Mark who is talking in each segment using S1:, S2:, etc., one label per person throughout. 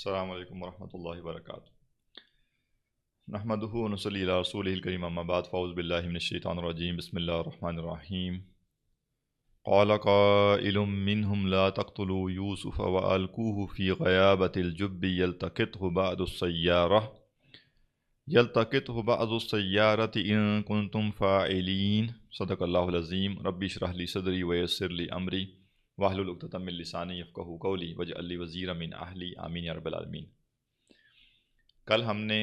S1: السلام علیکم ورحمۃ اللہ وبرکاتہ۔ نحمدہ ونصلی علی رسولہ الکریم، اما بعد، فاعوذ باللہ من الشیطان الرجیم، بسم اللہ الرحمن الرحیم۔ قال قائل منهم لا تقتلوا یوسف والقوه فی غیابۃ الجب یلتقطہ بعض السیارۃ ان کنتم فاعلین۔ صدق اللہ العظیم۔ رب اشرح لی صدری ویسر لی امری واحلل عقدۃ من لسانی یفقہوا قولی واجعل لی وزیرا من اہلی، آمین یا رب العالمین۔ کل ہم نے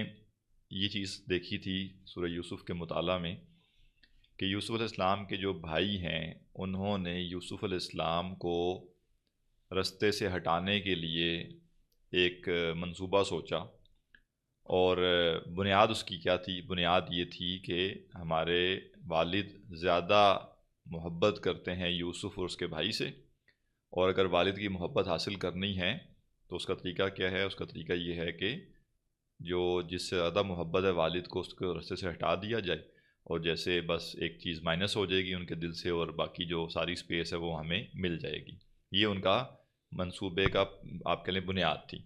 S1: یہ چیز دیکھی تھی سورہ یوسف کے مطالعہ میں کہ یوسف علیہ السلام کے جو بھائی ہیں انہوں نے یوسف علیہ السلام کو رستے سے ہٹانے کے لیے ایک منصوبہ سوچا، اور بنیاد اس کی کیا تھی؟ بنیاد یہ تھی کہ ہمارے والد زیادہ محبت کرتے ہیں یوسف اور اس کے بھائی سے، اور اگر والد کی محبت حاصل کرنی ہے تو اس کا طریقہ کیا ہے؟ اس کا طریقہ یہ ہے کہ جس سے زیادہ محبت ہے والد کو، اس کو رستے سے ہٹا دیا جائے، اور جیسے بس ایک چیز مائنس ہو جائے گی ان کے دل سے، اور باقی جو ساری سپیس ہے وہ ہمیں مل جائے گی۔ یہ ان کا منصوبے کا آپ کہہ لیں بنیاد تھی۔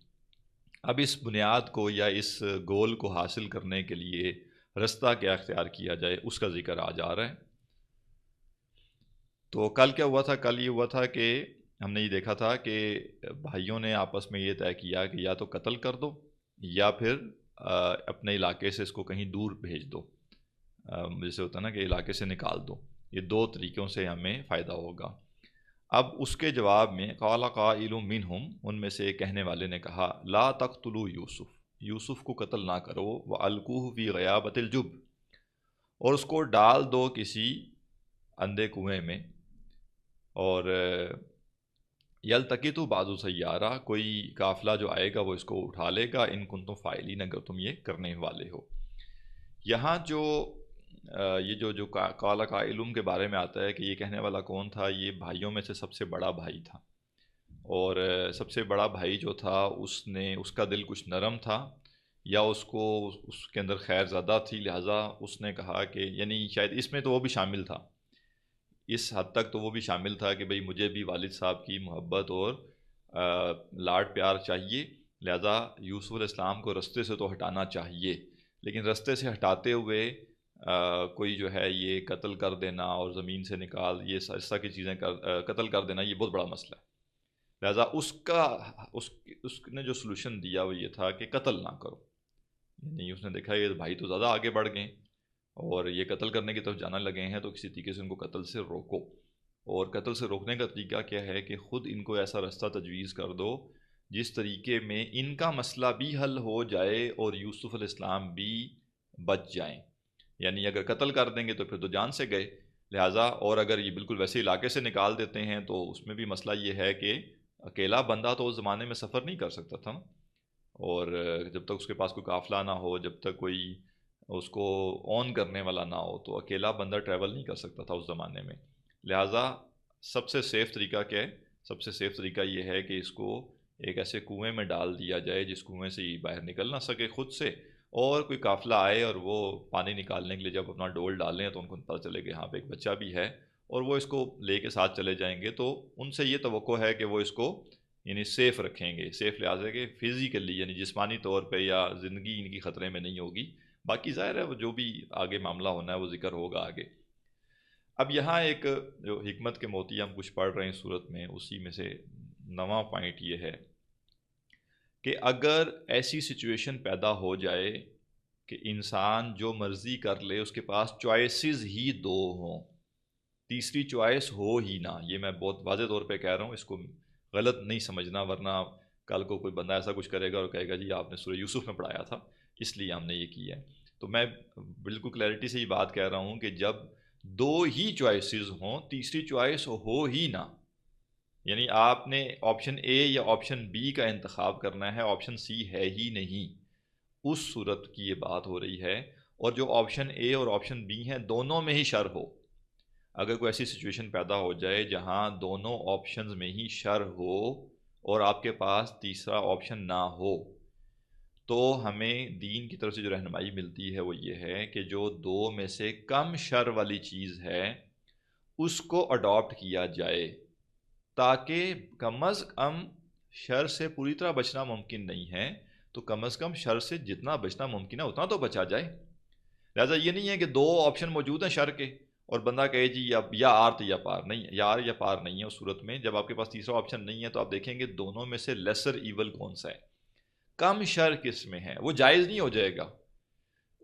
S1: اب اس بنیاد کو یا اس گول کو حاصل کرنے کے لیے رستہ کیا اختیار کیا جائے، اس کا ذکر آج آ رہا ہے۔ تو کل کیا ہوا تھا؟ کل یہ ہوا تھا کہ ہم نے یہ دیکھا تھا کہ بھائیوں نے آپس میں یہ طے کیا کہ یا تو قتل کر دو یا پھر اپنے علاقے سے اس کو کہیں دور بھیج دو، جیسے ہوتا ہے نا کہ علاقے سے نکال دو۔ یہ دو طریقوں سے ہمیں فائدہ ہوگا۔ اب اس کے جواب میں قال قائل منہم، ان میں سے کہنے والے نے کہا، لا تقتلوا یوسف، یوسف کو قتل نہ کرو، والقوہ فی غیابۃ الجب، اور اس کو ڈال دو کسی اندھے کنویں میں، اور یلتقطہ بعض السیارہ، کوئی قافلہ جو آئے گا وہ اس کو اٹھا لے گا، ان کنتم فاعلین، اگر تم یہ کرنے والے ہو۔ یہاں یہ جو قال قائل کے بارے میں آتا ہے کہ یہ کہنے والا کون تھا؟ یہ بھائیوں میں سے سب سے بڑا بھائی تھا، اور سب سے بڑا بھائی جو تھا اس کا دل کچھ نرم تھا، یا اس کے اندر خیر زیادہ تھی، لہٰذا اس نے کہا کہ، یعنی شاید اس میں تو وہ بھی شامل تھا، اس حد تک تو وہ بھی شامل تھا کہ بھئی مجھے بھی والد صاحب کی محبت اور لاڈ پیار چاہیے، لہذا یوسف علیہ السلام کو رستے سے تو ہٹانا چاہیے، لیکن رستے سے ہٹاتے ہوئے کوئی جو ہے یہ قتل کر دینا اور زمین سے نکال، یہ اس طرح کی چیزیں قتل کر دینا، یہ بہت بڑا مسئلہ ہے۔ لہذا اس نے جو سلوشن دیا وہ یہ تھا کہ قتل نہ کرو، یعنی اس نے دیکھا یہ بھائی تو زیادہ آگے بڑھ گئے اور یہ قتل کرنے کی طرف جانا لگے ہیں، تو کسی طریقے سے ان کو قتل سے روکو، اور قتل سے روکنے کا طریقہ کیا ہے کہ خود ان کو ایسا رستہ تجویز کر دو جس طریقے میں ان کا مسئلہ بھی حل ہو جائے اور یوسف علیہ السلام بھی بچ جائیں۔ یعنی اگر قتل کر دیں گے تو پھر تو جان سے گئے، لہٰذا، اور اگر یہ بالکل ویسے علاقے سے نکال دیتے ہیں تو اس میں بھی مسئلہ یہ ہے کہ اکیلا بندہ تو اس زمانے میں سفر نہیں کر سکتا تھا، اور جب تک اس کے پاس کوئی قافلہ نہ ہو، جب تک کوئی اس کو آن کرنے والا نہ ہو، تو اکیلا بندہ ٹریول نہیں کر سکتا تھا اس زمانے میں۔ لہٰذا سب سے سیف طریقہ کیا ہے؟ سب سے سیف طریقہ یہ ہے کہ اس کو ایک ایسے کنویں میں ڈال دیا جائے جس کنویں سے یہ باہر نکل نہ سکے خود سے، اور کوئی قافلہ آئے اور وہ پانی نکالنے کے لیے جب اپنا ڈول ڈالیں تو ان کو پتہ چلے کہ یہاں پہ ایک بچہ بھی ہے، اور وہ اس کو لے کے ساتھ چلے جائیں گے، تو ان سے یہ توقع ہے کہ وہ اس کو یعنی سیف رکھیں گے، سیف لحاظ ہے کہ فزیکلی یعنی جسمانی طور پہ یا زندگی ان کی خطرے میں نہیں ہوگی، باقی ظاہر ہے وہ جو بھی آگے معاملہ ہونا ہے وہ ذکر ہوگا آگے۔ اب یہاں ایک جو حکمت کے موتی ہم کچھ پڑھ رہے ہیں صورت میں، اسی میں سے نواں پوائنٹ یہ ہے کہ اگر ایسی سچویشن پیدا ہو جائے کہ انسان جو مرضی کر لے، اس کے پاس چوائسز ہی دو ہوں، تیسری چوائس ہو ہی نہ، یہ میں بہت واضح طور پہ کہہ رہا ہوں، اس کو غلط نہیں سمجھنا، ورنہ کل کو کوئی بندہ ایسا کچھ کرے گا اور کہے گا جی آپ نے سورہ یوسف میں پڑھایا تھا اس لیے ہم نے یہ کیا ہے۔ تو میں بالکل کلیئرٹی سے یہ بات کہہ رہا ہوں کہ جب دو ہی چوائسز ہوں، تیسری چوائس ہو ہی نہ، یعنی آپ نے آپشن اے یا آپشن بی کا انتخاب کرنا ہے، آپشن سی ہے ہی نہیں، اس صورت کی یہ بات ہو رہی ہے۔ اور جو آپشن اے اور آپشن بی ہیں دونوں میں ہی شر ہو، اگر کوئی ایسی سچویشن پیدا ہو جائے جہاں دونوں آپشنز میں ہی شر ہو اور آپ کے پاس تیسرا آپشن نہ ہو، تو ہمیں دین کی طرف سے جو رہنمائی ملتی ہے وہ یہ ہے کہ جو دو میں سے کم شر والی چیز ہے اس کو اڈاپٹ کیا جائے، تاکہ کم از کم شر سے پوری طرح بچنا ممکن نہیں ہے، تو کم از کم شر سے جتنا بچنا ممکن ہے اتنا تو بچا جائے۔ لہٰذا یہ نہیں ہے کہ دو آپشن موجود ہیں شر کے اور بندہ کہے جی یا آر تو یا پار نہیں، یا آر یا پار نہیں ہے۔ اس صورت میں جب آپ کے پاس تیسرا آپشن نہیں ہے تو آپ دیکھیں گے دونوں میں سے لیسر ایول کون سا ہے، کم شر کس میں ہے۔ وہ جائز نہیں ہو جائے گا،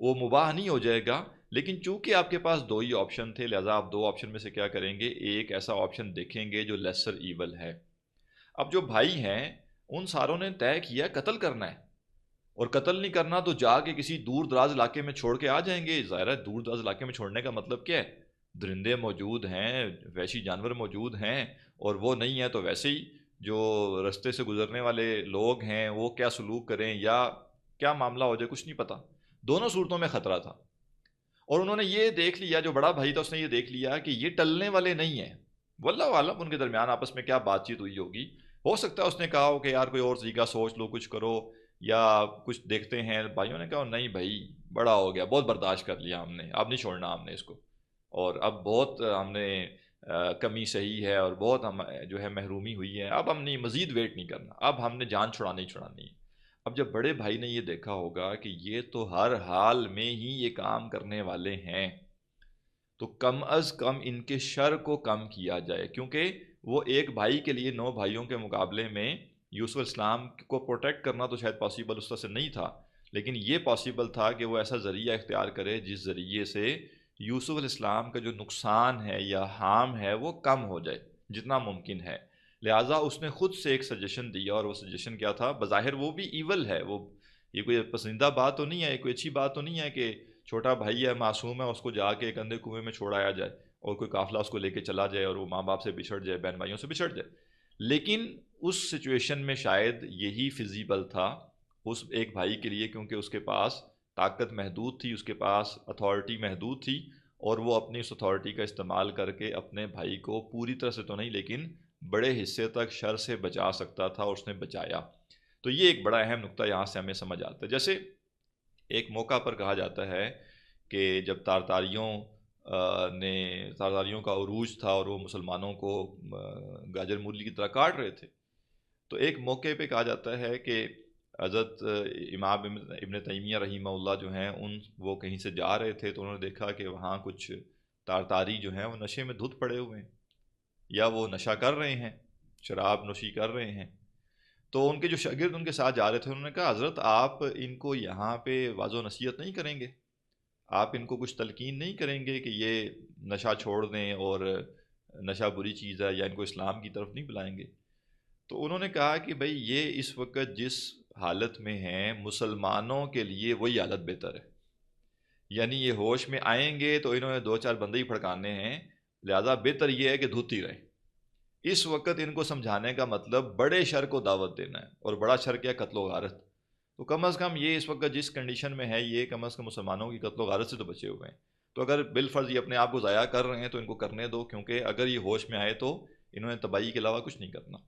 S1: وہ مباح نہیں ہو جائے گا، لیکن چونکہ آپ کے پاس دو ہی آپشن تھے لہٰذا آپ دو آپشن میں سے کیا کریں گے، ایک ایسا آپشن دیکھیں گے جو لیسر ایول ہے۔ اب جو بھائی ہیں ان ساروں نے طے کیا قتل کرنا ہے، اور قتل نہیں کرنا تو جا کے کسی دور دراز علاقے میں چھوڑ کے آ جائیں گے۔ ظاہر ہے دور دراز علاقے میں چھوڑنے کا مطلب کیا ہے، درندے موجود ہیں، وحشی جانور موجود ہیں، اور وہ نہیں ہے تو ویسے ہی جو رستے سے گزرنے والے لوگ ہیں وہ کیا سلوک کریں یا کیا معاملہ ہو جائے کچھ نہیں پتہ۔ دونوں صورتوں میں خطرہ تھا، اور انہوں نے یہ دیکھ لیا، جو بڑا بھائی تھا اس نے یہ دیکھ لیا کہ یہ ٹلنے والے نہیں ہیں۔ واللہ عالم ان کے درمیان آپس میں کیا بات چیت ہوئی ہوگی، ہو سکتا ہے اس نے کہا ہو کہ یار کوئی اور طریقہ سوچ لو، کچھ کرو یا کچھ دیکھتے ہیں۔ بھائیوں نے کہا نہیں بھائی بڑا ہو گیا، بہت برداشت کر لیا ہم نے، اب نہیں چھوڑنا ہم نے اس کو، اور اب بہت ہم نے کمی صحیح ہے اور بہت ہم جو ہے محرومی ہوئی ہے، اب ہم نہیں مزید ویٹ نہیں کرنا، اب ہم نے جان چھڑانی چھڑانی ہے۔ اب جب بڑے بھائی نے یہ دیکھا ہوگا کہ یہ تو ہر حال میں ہی یہ کام کرنے والے ہیں، تو کم از کم ان کے شر کو کم کیا جائے، کیونکہ وہ ایک بھائی کے لیے 9 بھائیوں کے مقابلے میں یوسف السلام کو پروٹیکٹ کرنا تو شاید پاسیبل اس طرح سے نہیں تھا، لیکن یہ پاسیبل تھا کہ وہ ایسا ذریعہ اختیار کرے جس ذریعے سے یوسف علیہ السلام کا جو نقصان ہے یا ہارم ہے وہ کم ہو جائے جتنا ممکن ہے۔ لہٰذا اس نے خود سے ایک سجیشن دیا، اور وہ سجیشن کیا تھا؟ بظاہر وہ بھی ایول ہے، وہ یہ کوئی پسندیدہ بات تو نہیں ہے، کوئی اچھی بات تو نہیں ہے کہ چھوٹا بھائی ہے، معصوم ہے، اس کو جا کے ایک اندھے کنویں میں چھوڑایا جائے اور کوئی قافلہ اس کو لے کے چلا جائے اور وہ ماں باپ سے بچھڑ جائے، بہن بھائیوں سے بچھڑ جائے۔ لیکن اس سچویشن میں شاید یہی فیزیبل تھا اس ایک بھائی کے لیے، کیونکہ اس کے پاس طاقت محدود تھی، اس کے پاس اتھارٹی محدود تھی، اور وہ اپنی اس اتھارٹی کا استعمال کر کے اپنے بھائی کو پوری طرح سے تو نہیں لیکن بڑے حصے تک شر سے بچا سکتا تھا، اور اس نے بچایا۔ تو یہ ایک بڑا اہم نقطہ یہاں سے ہمیں سمجھ آتا ہے۔ جیسے ایک موقع پر کہا جاتا ہے کہ جب تارتاریوں کا عروج تھا اور وہ مسلمانوں کو گاجر مولی کی طرح کاٹ رہے تھے، تو ایک موقع پہ کہا جاتا ہے کہ حضرت امام ابن تیمیہ رحمہ اللہ جو ہیں وہ کہیں سے جا رہے تھے، تو انہوں نے دیکھا کہ وہاں کچھ تارتاری جو ہیں وہ نشے میں دھت پڑے ہوئے ہیں، یا وہ نشہ کر رہے ہیں، شراب نوشی کر رہے ہیں۔ تو ان کے جو شاگرد ان کے ساتھ جا رہے تھے انہوں نے کہا حضرت آپ ان کو یہاں پہ واضح و نصیحت نہیں کریں گے، آپ ان کو کچھ تلقین نہیں کریں گے کہ یہ نشہ چھوڑ دیں اور نشہ بری چیز ہے، یا ان کو اسلام کی طرف نہیں بلائیں گے؟ تو انہوں نے کہا کہ بھئی یہ اس وقت جس حالت میں ہیں مسلمانوں کے لیے وہی حالت بہتر ہے، یعنی یہ ہوش میں آئیں گے تو انہوں نے 2-4 بندے ہی پھڑکانے ہیں، لہذا بہتر یہ ہے کہ دھوتی رہیں۔ اس وقت ان کو سمجھانے کا مطلب بڑے شر کو دعوت دینا ہے، اور بڑا شر کیا؟ قتل و غارت۔ تو کم از کم یہ اس وقت جس کنڈیشن میں ہے یہ کم از کم مسلمانوں کی قتل و غارت سے تو بچے ہوئے ہیں۔ تو اگر بالفرض یہ اپنے آپ کو ضائع کر رہے ہیں تو ان کو کرنے دو، کیونکہ اگر یہ ہوش میں آئے تو انہوں نے تباہی کے علاوہ کچھ نہیں کرنا۔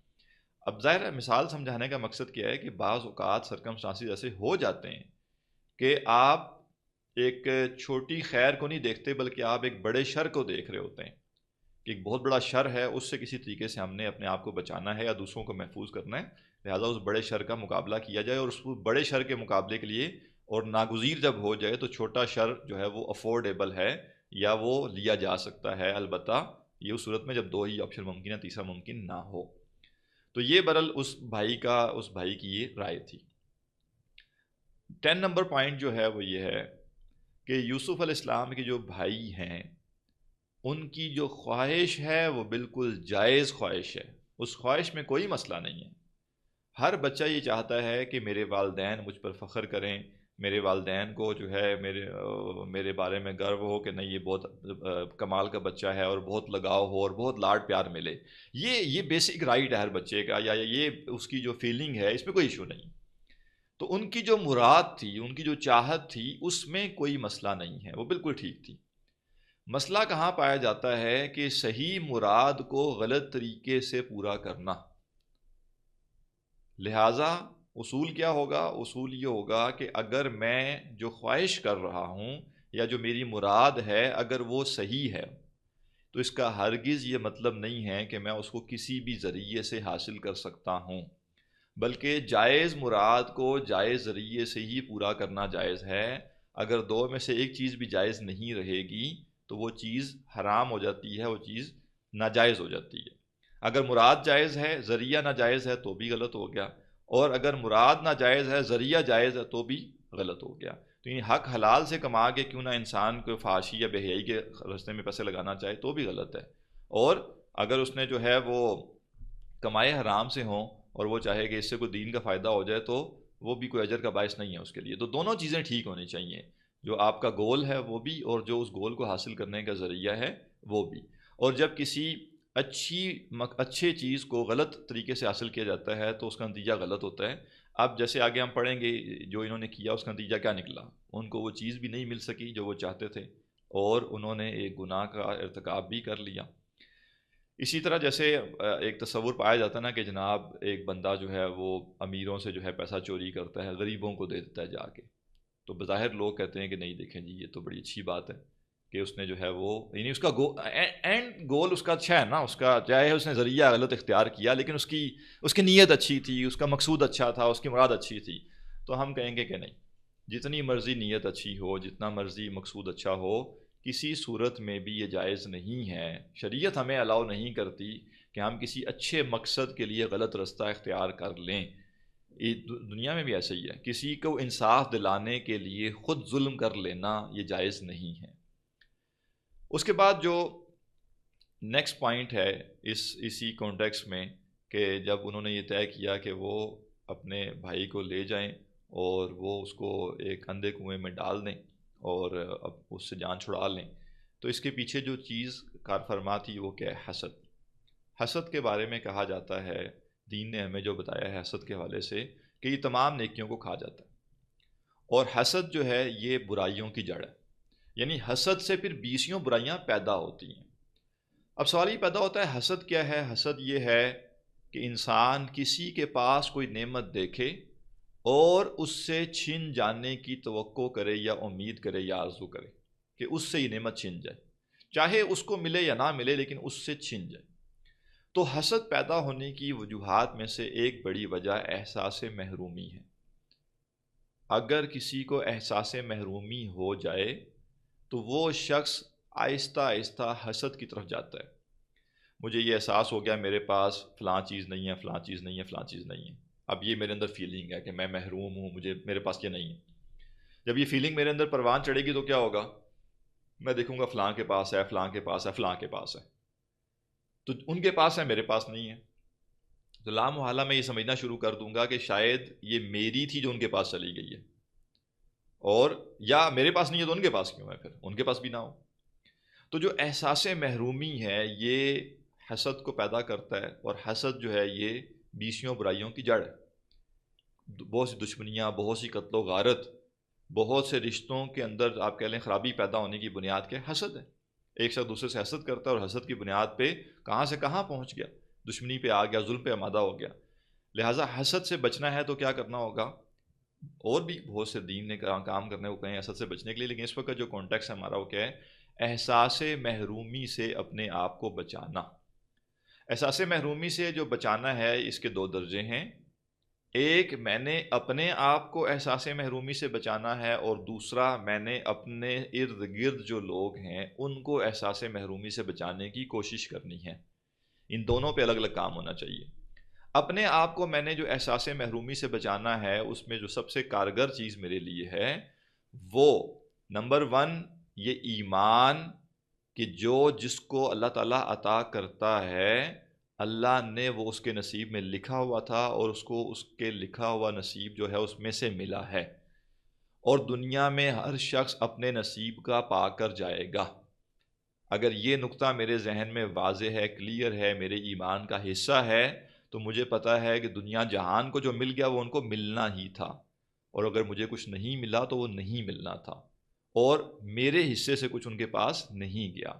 S1: اب ظاہر ہے مثال سمجھانے کا مقصد کیا ہے کہ بعض اوقات سرکمسٹانسز ایسے ہو جاتے ہیں کہ آپ ایک چھوٹی خیر کو نہیں دیکھتے بلکہ آپ ایک بڑے شر کو دیکھ رہے ہوتے ہیں کہ ایک بہت بڑا شر ہے، اس سے کسی طریقے سے ہم نے اپنے آپ کو بچانا ہے یا دوسروں کو محفوظ کرنا ہے، لہٰذا اس بڑے شر کا مقابلہ کیا جائے، اور اس بڑے شر کے مقابلے کے لیے اور ناگزیر جب ہو جائے تو چھوٹا شر جو ہے وہ افورڈیبل ہے یا وہ لیا جا سکتا ہے، البتہ یہ اس صورت میں جب دو ہی آپشن ممکن ہے، تیسرا ممکن نہ ہو۔ تو یہ برل اس بھائی کی یہ رائے تھی۔ 10 نمبر پوائنٹ جو ہے وہ یہ ہے کہ یوسف علیہ السلام کے جو بھائی ہیں ان کی جو خواہش ہے وہ بالکل جائز خواہش ہے، اس خواہش میں کوئی مسئلہ نہیں ہے۔ ہر بچہ یہ چاہتا ہے کہ میرے والدین مجھ پر فخر کریں، میرے والدین کو جو ہے میرے بارے میں گرو ہو کہ نہیں یہ بہت کمال کا بچہ ہے اور بہت لگاؤ ہو اور بہت لاڈ پیار ملے۔ یہ بیسک رائٹ ہے ہر بچے کا، یا یہ اس کی جو فیلنگ ہے اس میں کوئی ایشو نہیں۔ تو ان کی جو مراد تھی، ان کی جو چاہت تھی، اس میں کوئی مسئلہ نہیں ہے، وہ بالکل ٹھیک تھی۔ مسئلہ کہاں پایا جاتا ہے کہ صحیح مراد کو غلط طریقے سے پورا کرنا۔ لہٰذا اصول کیا ہوگا؟ اصول یہ ہوگا کہ اگر میں جو خواہش کر رہا ہوں یا جو میری مراد ہے اگر وہ صحیح ہے تو اس کا ہرگز یہ مطلب نہیں ہے کہ میں اس کو کسی بھی ذریعے سے حاصل کر سکتا ہوں۔ بلکہ جائز مراد کو جائز ذریعے سے ہی پورا کرنا جائز ہے۔ اگر دو میں سے ایک چیز بھی جائز نہیں رہے گی تو وہ چیز حرام ہو جاتی ہے، وہ چیز ناجائز ہو جاتی ہے۔ اگر مراد جائز ہے ذریعہ ناجائز ہے تو بھی غلط ہو گیا، اور اگر مراد ناجائز ہے ذریعہ جائز ہے تو بھی غلط ہو گیا۔ تو یہ حق حلال سے کما کے کیوں نہ انسان کو فحاشی یا بے حیائی کے راستے میں پیسے لگانا چاہے تو بھی غلط ہے، اور اگر اس نے جو ہے وہ کمائے حرام سے ہوں اور وہ چاہے کہ اس سے کوئی دین کا فائدہ ہو جائے تو وہ بھی کوئی اجر کا باعث نہیں ہے اس کے لیے۔ تو دونوں چیزیں ٹھیک ہونی چاہیے، جو آپ کا گول ہے وہ بھی، اور جو اس گول کو حاصل کرنے کا ذریعہ ہے وہ بھی۔ اور جب کسی اچھی چیز کو غلط طریقے سے حاصل کیا جاتا ہے تو اس کا نتیجہ غلط ہوتا ہے۔ اب جیسے آگے ہم پڑھیں گے جو انہوں نے کیا اس کا نتیجہ کیا نکلا، ان کو وہ چیز بھی نہیں مل سکی جو وہ چاہتے تھے، اور انہوں نے ایک گناہ کا ارتکاب بھی کر لیا۔ اسی طرح جیسے ایک تصور پایا جاتا ہے نا کہ جناب ایک بندہ جو ہے وہ امیروں سے جو ہے پیسہ چوری کرتا ہے، غریبوں کو دے دیتا ہے جا کے، تو بظاہر لوگ کہتے ہیں کہ نہیں دیکھیں جی یہ تو بڑی اچھی بات ہے کہ اس نے جو ہے وہ، یعنی اس کا اینڈ گول اس کا اچھا ہے نا، اس کا چاہے اس نے ذریعہ غلط اختیار کیا لیکن اس کی نیت اچھی تھی، اس کا مقصود اچھا تھا، اس کی مراد اچھی تھی، تو ہم کہیں گے کہ نہیں، جتنی مرضی نیت اچھی ہو، جتنا مرضی مقصود اچھا ہو، کسی صورت میں بھی یہ جائز نہیں ہے۔ شریعت ہمیں الاؤ نہیں کرتی کہ ہم کسی اچھے مقصد کے لیے غلط رستہ اختیار کر لیں۔ دنیا میں بھی ایسا ہی ہے، کسی کو انصاف دلانے کے لیے خود ظلم کر لینا یہ جائز نہیں ہے۔ اس کے بعد جو نیکسٹ پوائنٹ ہے اسی کانٹیکس میں، کہ جب انہوں نے یہ طے کیا کہ وہ اپنے بھائی کو لے جائیں اور وہ اس کو ایک اندھے کنویں میں ڈال دیں اور اب اس سے جان چھڑا لیں، تو اس کے پیچھے جو چیز کار فرما تھی وہ کیا ہے؟ حسد۔ حسد کے بارے میں کہا جاتا ہے، دین نے ہمیں جو بتایا ہے حسد کے حوالے سے، کہ یہ تمام نیکیوں کو کھا جاتا ہے، اور حسد جو ہے یہ برائیوں کی جڑ ہے، یعنی حسد سے پھر 20 برائیاں پیدا ہوتی ہیں۔ اب سوال یہ پیدا ہوتا ہے حسد کیا ہے؟ حسد یہ ہے کہ انسان کسی کے پاس کوئی نعمت دیکھے اور اس سے چھن جانے کی توقع کرے یا امید کرے یا آرزو کرے کہ اس سے یہ نعمت چھن جائے، چاہے اس کو ملے یا نہ ملے لیکن اس سے چھن جائے۔ تو حسد پیدا ہونے کی وجوہات میں سے ایک بڑی وجہ احساس محرومی ہے۔ اگر کسی کو احساس محرومی ہو جائے تو وہ شخص آہستہ آہستہ حسد کی طرف جاتا ہے۔ مجھے یہ احساس ہو گیا میرے پاس فلاں چیز نہیں ہے، فلاں چیز نہیں ہے، فلاں چیز نہیں ہے، اب یہ میرے اندر فیلنگ ہے کہ میں محروم ہوں، میرے پاس یہ نہیں ہے۔ جب یہ فیلنگ میرے اندر پروان چڑھے گی تو کیا ہوگا؟ میں دیکھوں گا فلاں کے پاس ہے، فلاں کے پاس ہے، فلاں کے پاس ہے، تو ان کے پاس ہے، میرے پاس نہیں ہے، تو لامحالہ میں یہ سمجھنا شروع کر دوں گا کہ شاید یہ میری تھی جو ان کے پاس چلی گئی ہے، اور یا میرے پاس نہیں ہے تو ان کے پاس کیوں ہے، پھر ان کے پاس بھی نہ ہو۔ تو جو احساس محرومی ہے یہ حسد کو پیدا کرتا ہے، اور حسد جو ہے یہ 20 برائیوں کی جڑ ہے۔ بہت سی دشمنیاں، بہت سی قتل و غارت، بہت سے رشتوں کے اندر آپ کہہ لیں خرابی پیدا ہونے کی بنیاد کیا؟ حسد ہے۔ ایک شخص دوسرے سے حسد کرتا ہے اور حسد کی بنیاد پہ کہاں سے کہاں پہنچ گیا، دشمنی پہ آ گیا، ظلم پہ آمادہ ہو گیا۔ لہٰذا حسد سے بچنا ہے تو کیا کرنا ہوگا؟ اور بھی بہت سے دین نے کام کرنے کو کہیں حسد سے بچنے کے لیے، لیکن اس وقت جو کانٹیکس ہے ہمارا وہ کیا ہے؟ احساس محرومی سے اپنے آپ کو بچانا۔ احساس محرومی سے جو بچانا ہے اس کے 2 درجے ہیں، ایک میں نے اپنے آپ کو احساس محرومی سے بچانا ہے، اور دوسرا میں نے اپنے ارد گرد جو لوگ ہیں ان کو احساس محرومی سے بچانے کی کوشش کرنی ہے۔ ان دونوں پہ الگ الگ کام ہونا چاہیے۔ اپنے آپ کو میں نے جو احساس محرومی سے بچانا ہے اس میں جو سب سے کارگر چیز میرے لیے ہے وہ نمبر 1 یہ ایمان، کہ جس کو اللہ تعالیٰ عطا کرتا ہے اللہ نے وہ اس کے نصیب میں لکھا ہوا تھا، اور اس کو اس کے لکھا ہوا نصیب جو ہے اس میں سے ملا ہے، اور دنیا میں ہر شخص اپنے نصیب کا پا کر جائے گا۔ اگر یہ نقطہ میرے ذہن میں واضح ہے، کلیئر ہے، میرے ایمان کا حصہ ہے، تو مجھے پتا ہے کہ دنیا جہان کو جو مل گیا وہ ان کو ملنا ہی تھا، اور اگر مجھے کچھ نہیں ملا تو وہ نہیں ملنا تھا، اور میرے حصے سے کچھ ان کے پاس نہیں گیا۔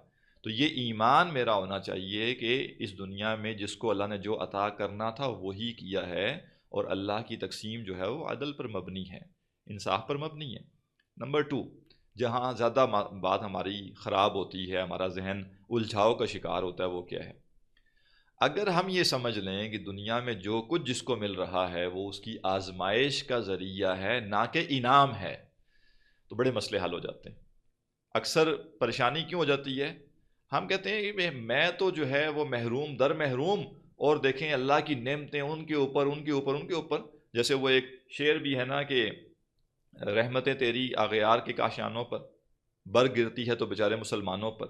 S1: تو یہ ایمان میرا ہونا چاہیے کہ اس دنیا میں جس کو اللہ نے جو عطا کرنا تھا وہی کیا ہے، اور اللہ کی تقسیم جو ہے وہ عدل پر مبنی ہے، انصاف پر مبنی ہے۔ نمبر 2، جہاں زیادہ بات ہماری خراب ہوتی ہے، ہمارا ذہن الجھاؤ کا شکار ہوتا ہے، وہ کیا ہے؟ اگر ہم یہ سمجھ لیں کہ دنیا میں جو کچھ جس کو مل رہا ہے وہ اس کی آزمائش کا ذریعہ ہے نہ کہ انعام ہے، تو بڑے مسئلے حل ہو جاتے ہیں۔ اکثر پریشانی کیوں ہو جاتی ہے؟ ہم کہتے ہیں کہ میں تو جو ہے وہ محروم در محروم، اور دیکھیں اللہ کی نعمتیں ان کے اوپر ان کے اوپر ان کے اوپر۔ جیسے وہ ایک شعر بھی ہے نا کہ رحمتیں تیری آغیار کے کاشانوں پر، بر گرتی ہے تو بیچارے مسلمانوں پر۔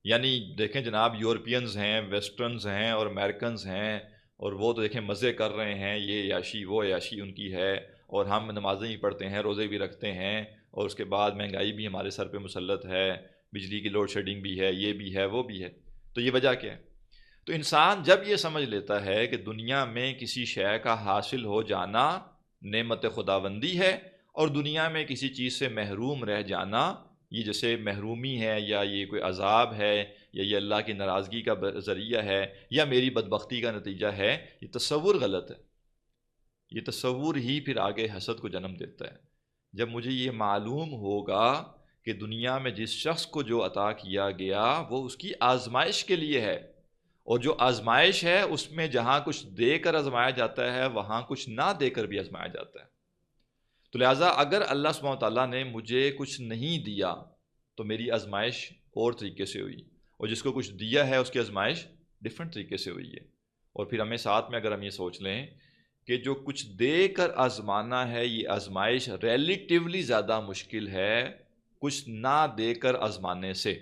S1: یعنی دیکھیں جناب، یورپینز ہیں، ویسٹرنز ہیں اور امریکنز ہیں، اور وہ تو دیکھیں مزے کر رہے ہیں، یہ عیاشی وہ عیاشی ان کی ہے، اور ہم نمازیں بھی پڑھتے ہیں، روزے بھی رکھتے ہیں، اور اس کے بعد مہنگائی بھی ہمارے سر پہ مسلط ہے، بجلی کی لوڈ شیڈنگ بھی ہے، یہ بھی ہے وہ بھی ہے۔ تو یہ وجہ کیا ہے؟ تو انسان جب یہ سمجھ لیتا ہے کہ دنیا میں کسی شے کا حاصل ہو جانا نعمت خداوندی ہے، اور دنیا میں کسی چیز سے محروم رہ جانا یہ جیسے محرومی ہے، یا یہ کوئی عذاب ہے، یا یہ اللہ کی ناراضگی کا ذریعہ ہے، یا میری بدبختی کا نتیجہ ہے، یہ تصور غلط ہے۔ یہ تصور ہی پھر آگے حسد کو جنم دیتا ہے۔ جب مجھے یہ معلوم ہوگا کہ دنیا میں جس شخص کو جو عطا کیا گیا وہ اس کی آزمائش کے لیے ہے، اور جو آزمائش ہے اس میں جہاں کچھ دے کر آزمایا جاتا ہے وہاں کچھ نہ دے کر بھی آزمایا جاتا ہے۔ تو لہٰذا اگر اللہ سبحانہ وتعالیٰ نے مجھے کچھ نہیں دیا تو میری آزمائش اور طریقے سے ہوئی، اور جس کو کچھ دیا ہے اس کی آزمائش ڈفرینٹ طریقے سے ہوئی ہے۔ اور پھر ہمیں ساتھ میں اگر ہم یہ سوچ لیں کہ جو کچھ دے کر آزمانا ہے یہ آزمائش ریلیٹیولی زیادہ مشکل ہے کچھ نہ دے کر آزمانے سے۔